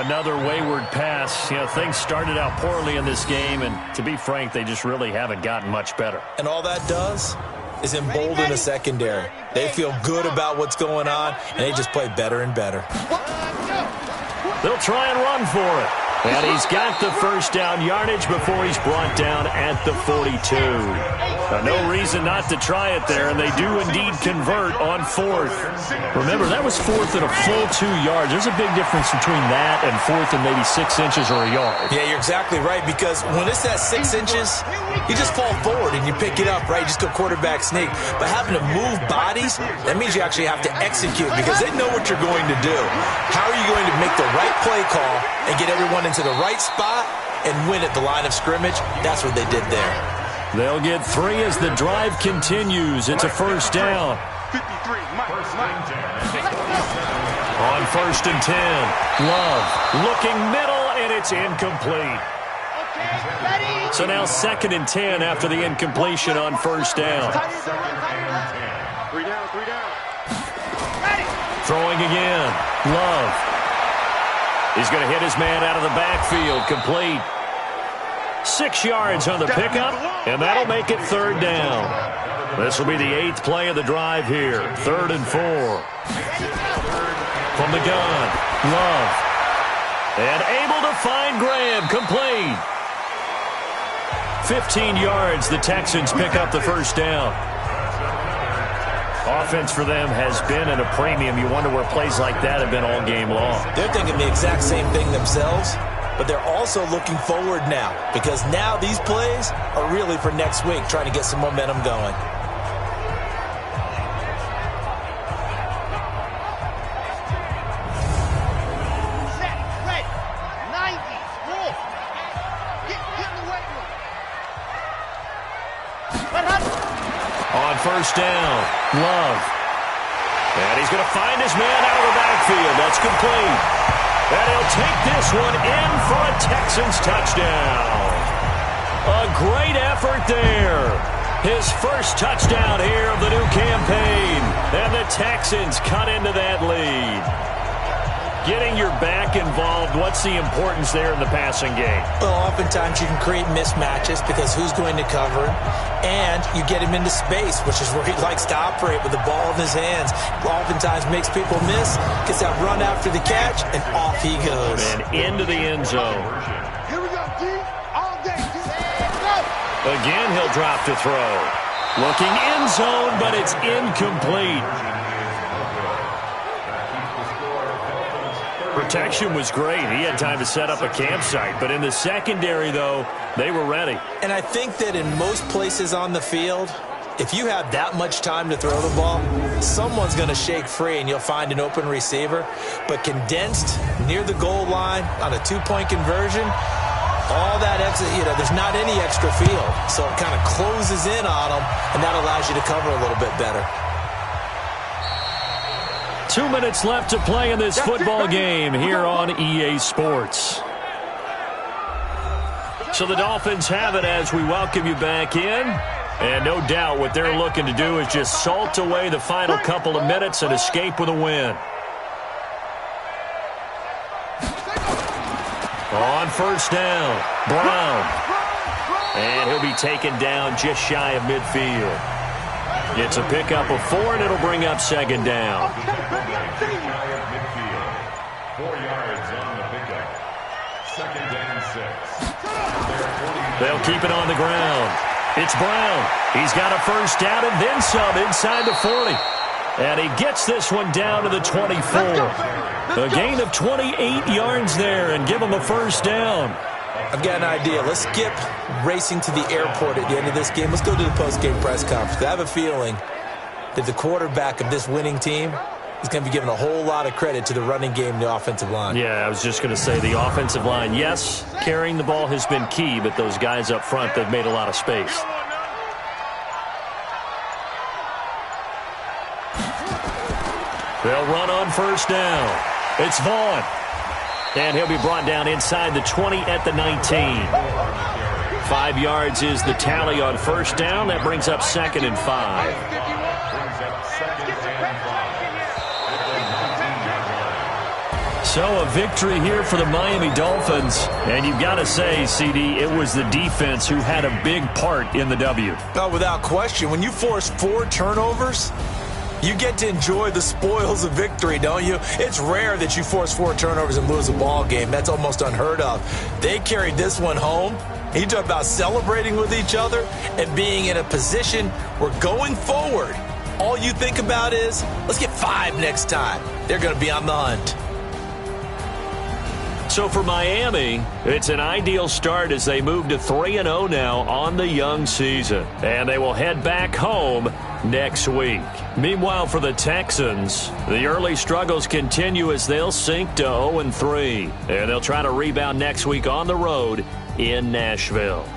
Another wayward pass. You know, things started out poorly in this game, and to be frank, they just really haven't gotten much better. And all that does is embolden the secondary. They feel good about what's going on, and they just play better and better. They'll try and run for it. And he's got the first down yardage before he's brought down at the 42. Now, no reason not to try it there, and they do indeed convert on 4th. Remember, that was 4th at a full 2 yards. There's a big difference between that and 4th and maybe 6 inches or a yard. Yeah, you're exactly right, because when it's at 6 inches, you just fall forward and you pick it up, right? You just go quarterback sneak. But having to move bodies, that means you actually have to execute because they know what you're going to do. How are you going to make the right play call and get everyone into the right spot and win at the line of scrimmage? That's what they did there. They'll get 3 as the drive continues. It's a first down. On 1st and 10, Love looking middle, and it's incomplete. So now 2nd and 10 after the incompletion on 1st down. Throwing again, Love. He's going to hit his man out of the backfield, complete. 6 yards on the pickup, and that'll make it 3rd down. This will be the 8th play of the drive here, 3rd and 4. From the gun, Love. And able to find Graham, complete. 15 yards, the Texans pick up the first down. Offense for them has been at a premium. You wonder where plays like that have been all game long. They're thinking the exact same thing themselves, but they're also looking forward now because now these plays are really for next week, trying to get some momentum going. On first down, Love. And he's going to find his man out of the backfield. That's complete. And he'll take this one in for a Texans touchdown. A great effort there. His first touchdown here of the new campaign. And the Texans cut into that lead. Getting your back involved, what's the importance there in the passing game? Well, oftentimes you can create mismatches because who's going to cover him, and you get him into space, which is where he likes to operate with the ball in his hands. Oftentimes makes people miss, gets that run after the catch, and off he goes. And into the end zone. Here we go, D. All day. Go. Again, he'll drop to throw. Looking end zone, but it's incomplete. Protection was great. He had time to set up a campsite. But in the secondary, though, they were ready. And I think that in most places on the field, if you have that much time to throw the ball, someone's going to shake free and you'll find an open receiver. But condensed near the goal line on a two-point conversion, all that extra, there's not any extra field. So it kind of closes in on them, and that allows you to cover a little bit better. 2 minutes left to play in this football game here on EA Sports. So the Dolphins have it as we welcome you back in. And no doubt what they're looking to do is just salt away the final couple of minutes and escape with a win. On first down, Brown. And he'll be taken down just shy of midfield. It's a pickup of 4, and it'll bring up second down. 4 yards on the pickup. Second and 6. They'll keep it on the ground. It's Brown. He's got a first down and then some inside the 40. And he gets this one down to the 24. A gain of 28 yards there and give him a first down. I've got an idea. Let's skip racing to the airport at the end of this game. Let's go to the post-game press conference. I have a feeling that the quarterback of this winning team is going to be given a whole lot of credit to the running game and the offensive line. Yeah, I was just going to say the offensive line, yes, carrying the ball has been key, but those guys up front, they've made a lot of space. They'll run on first down. It's Vaughn. And he'll be brought down inside the 20 at the 19. 5 yards is the tally on first down. That brings up second and 5. So a victory here for the Miami Dolphins. And you've got to say, CD, it was the defense who had a big part in the W. Oh, without question. When you force 4 turnovers, you get to enjoy the spoils of victory, don't you? It's rare that you force 4 turnovers and lose a ball game. That's almost unheard of. They carried this one home. You talk about celebrating with each other and being in a position where going forward, all you think about is, let's get 5 next time. They're going to be on the hunt. So for Miami, it's an ideal start as they move to 3-0 now on the young season. And they will head back home next week. Meanwhile, for the Texans, the early struggles continue as they'll sink to 0-3. And they'll try to rebound next week on the road in Nashville.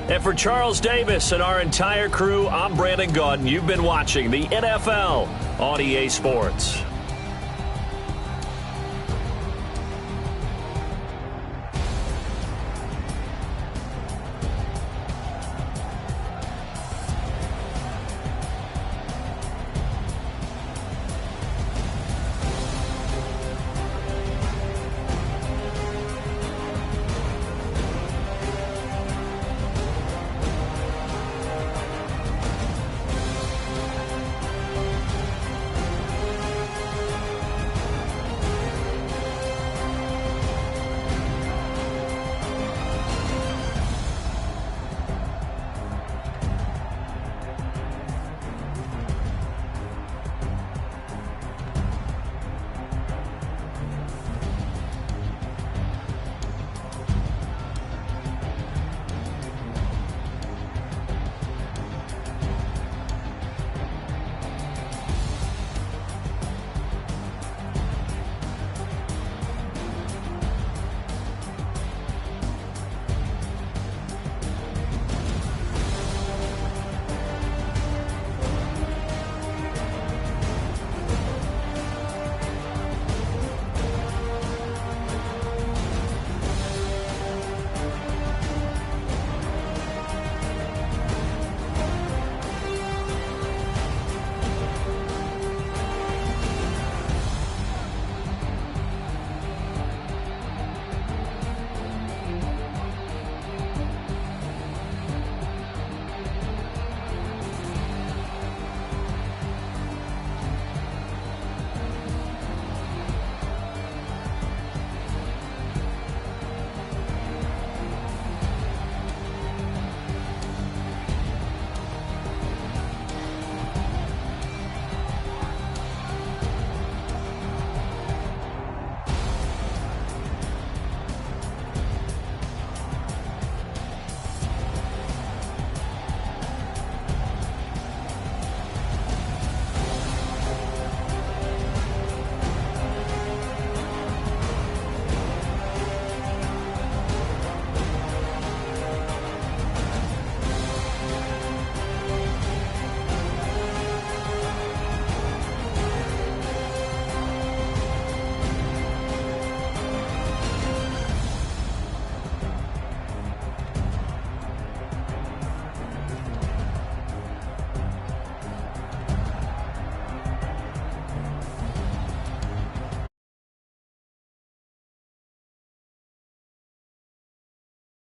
And for Charles Davis and our entire crew, I'm Brandon Gaudin. You've been watching the NFL on EA Sports.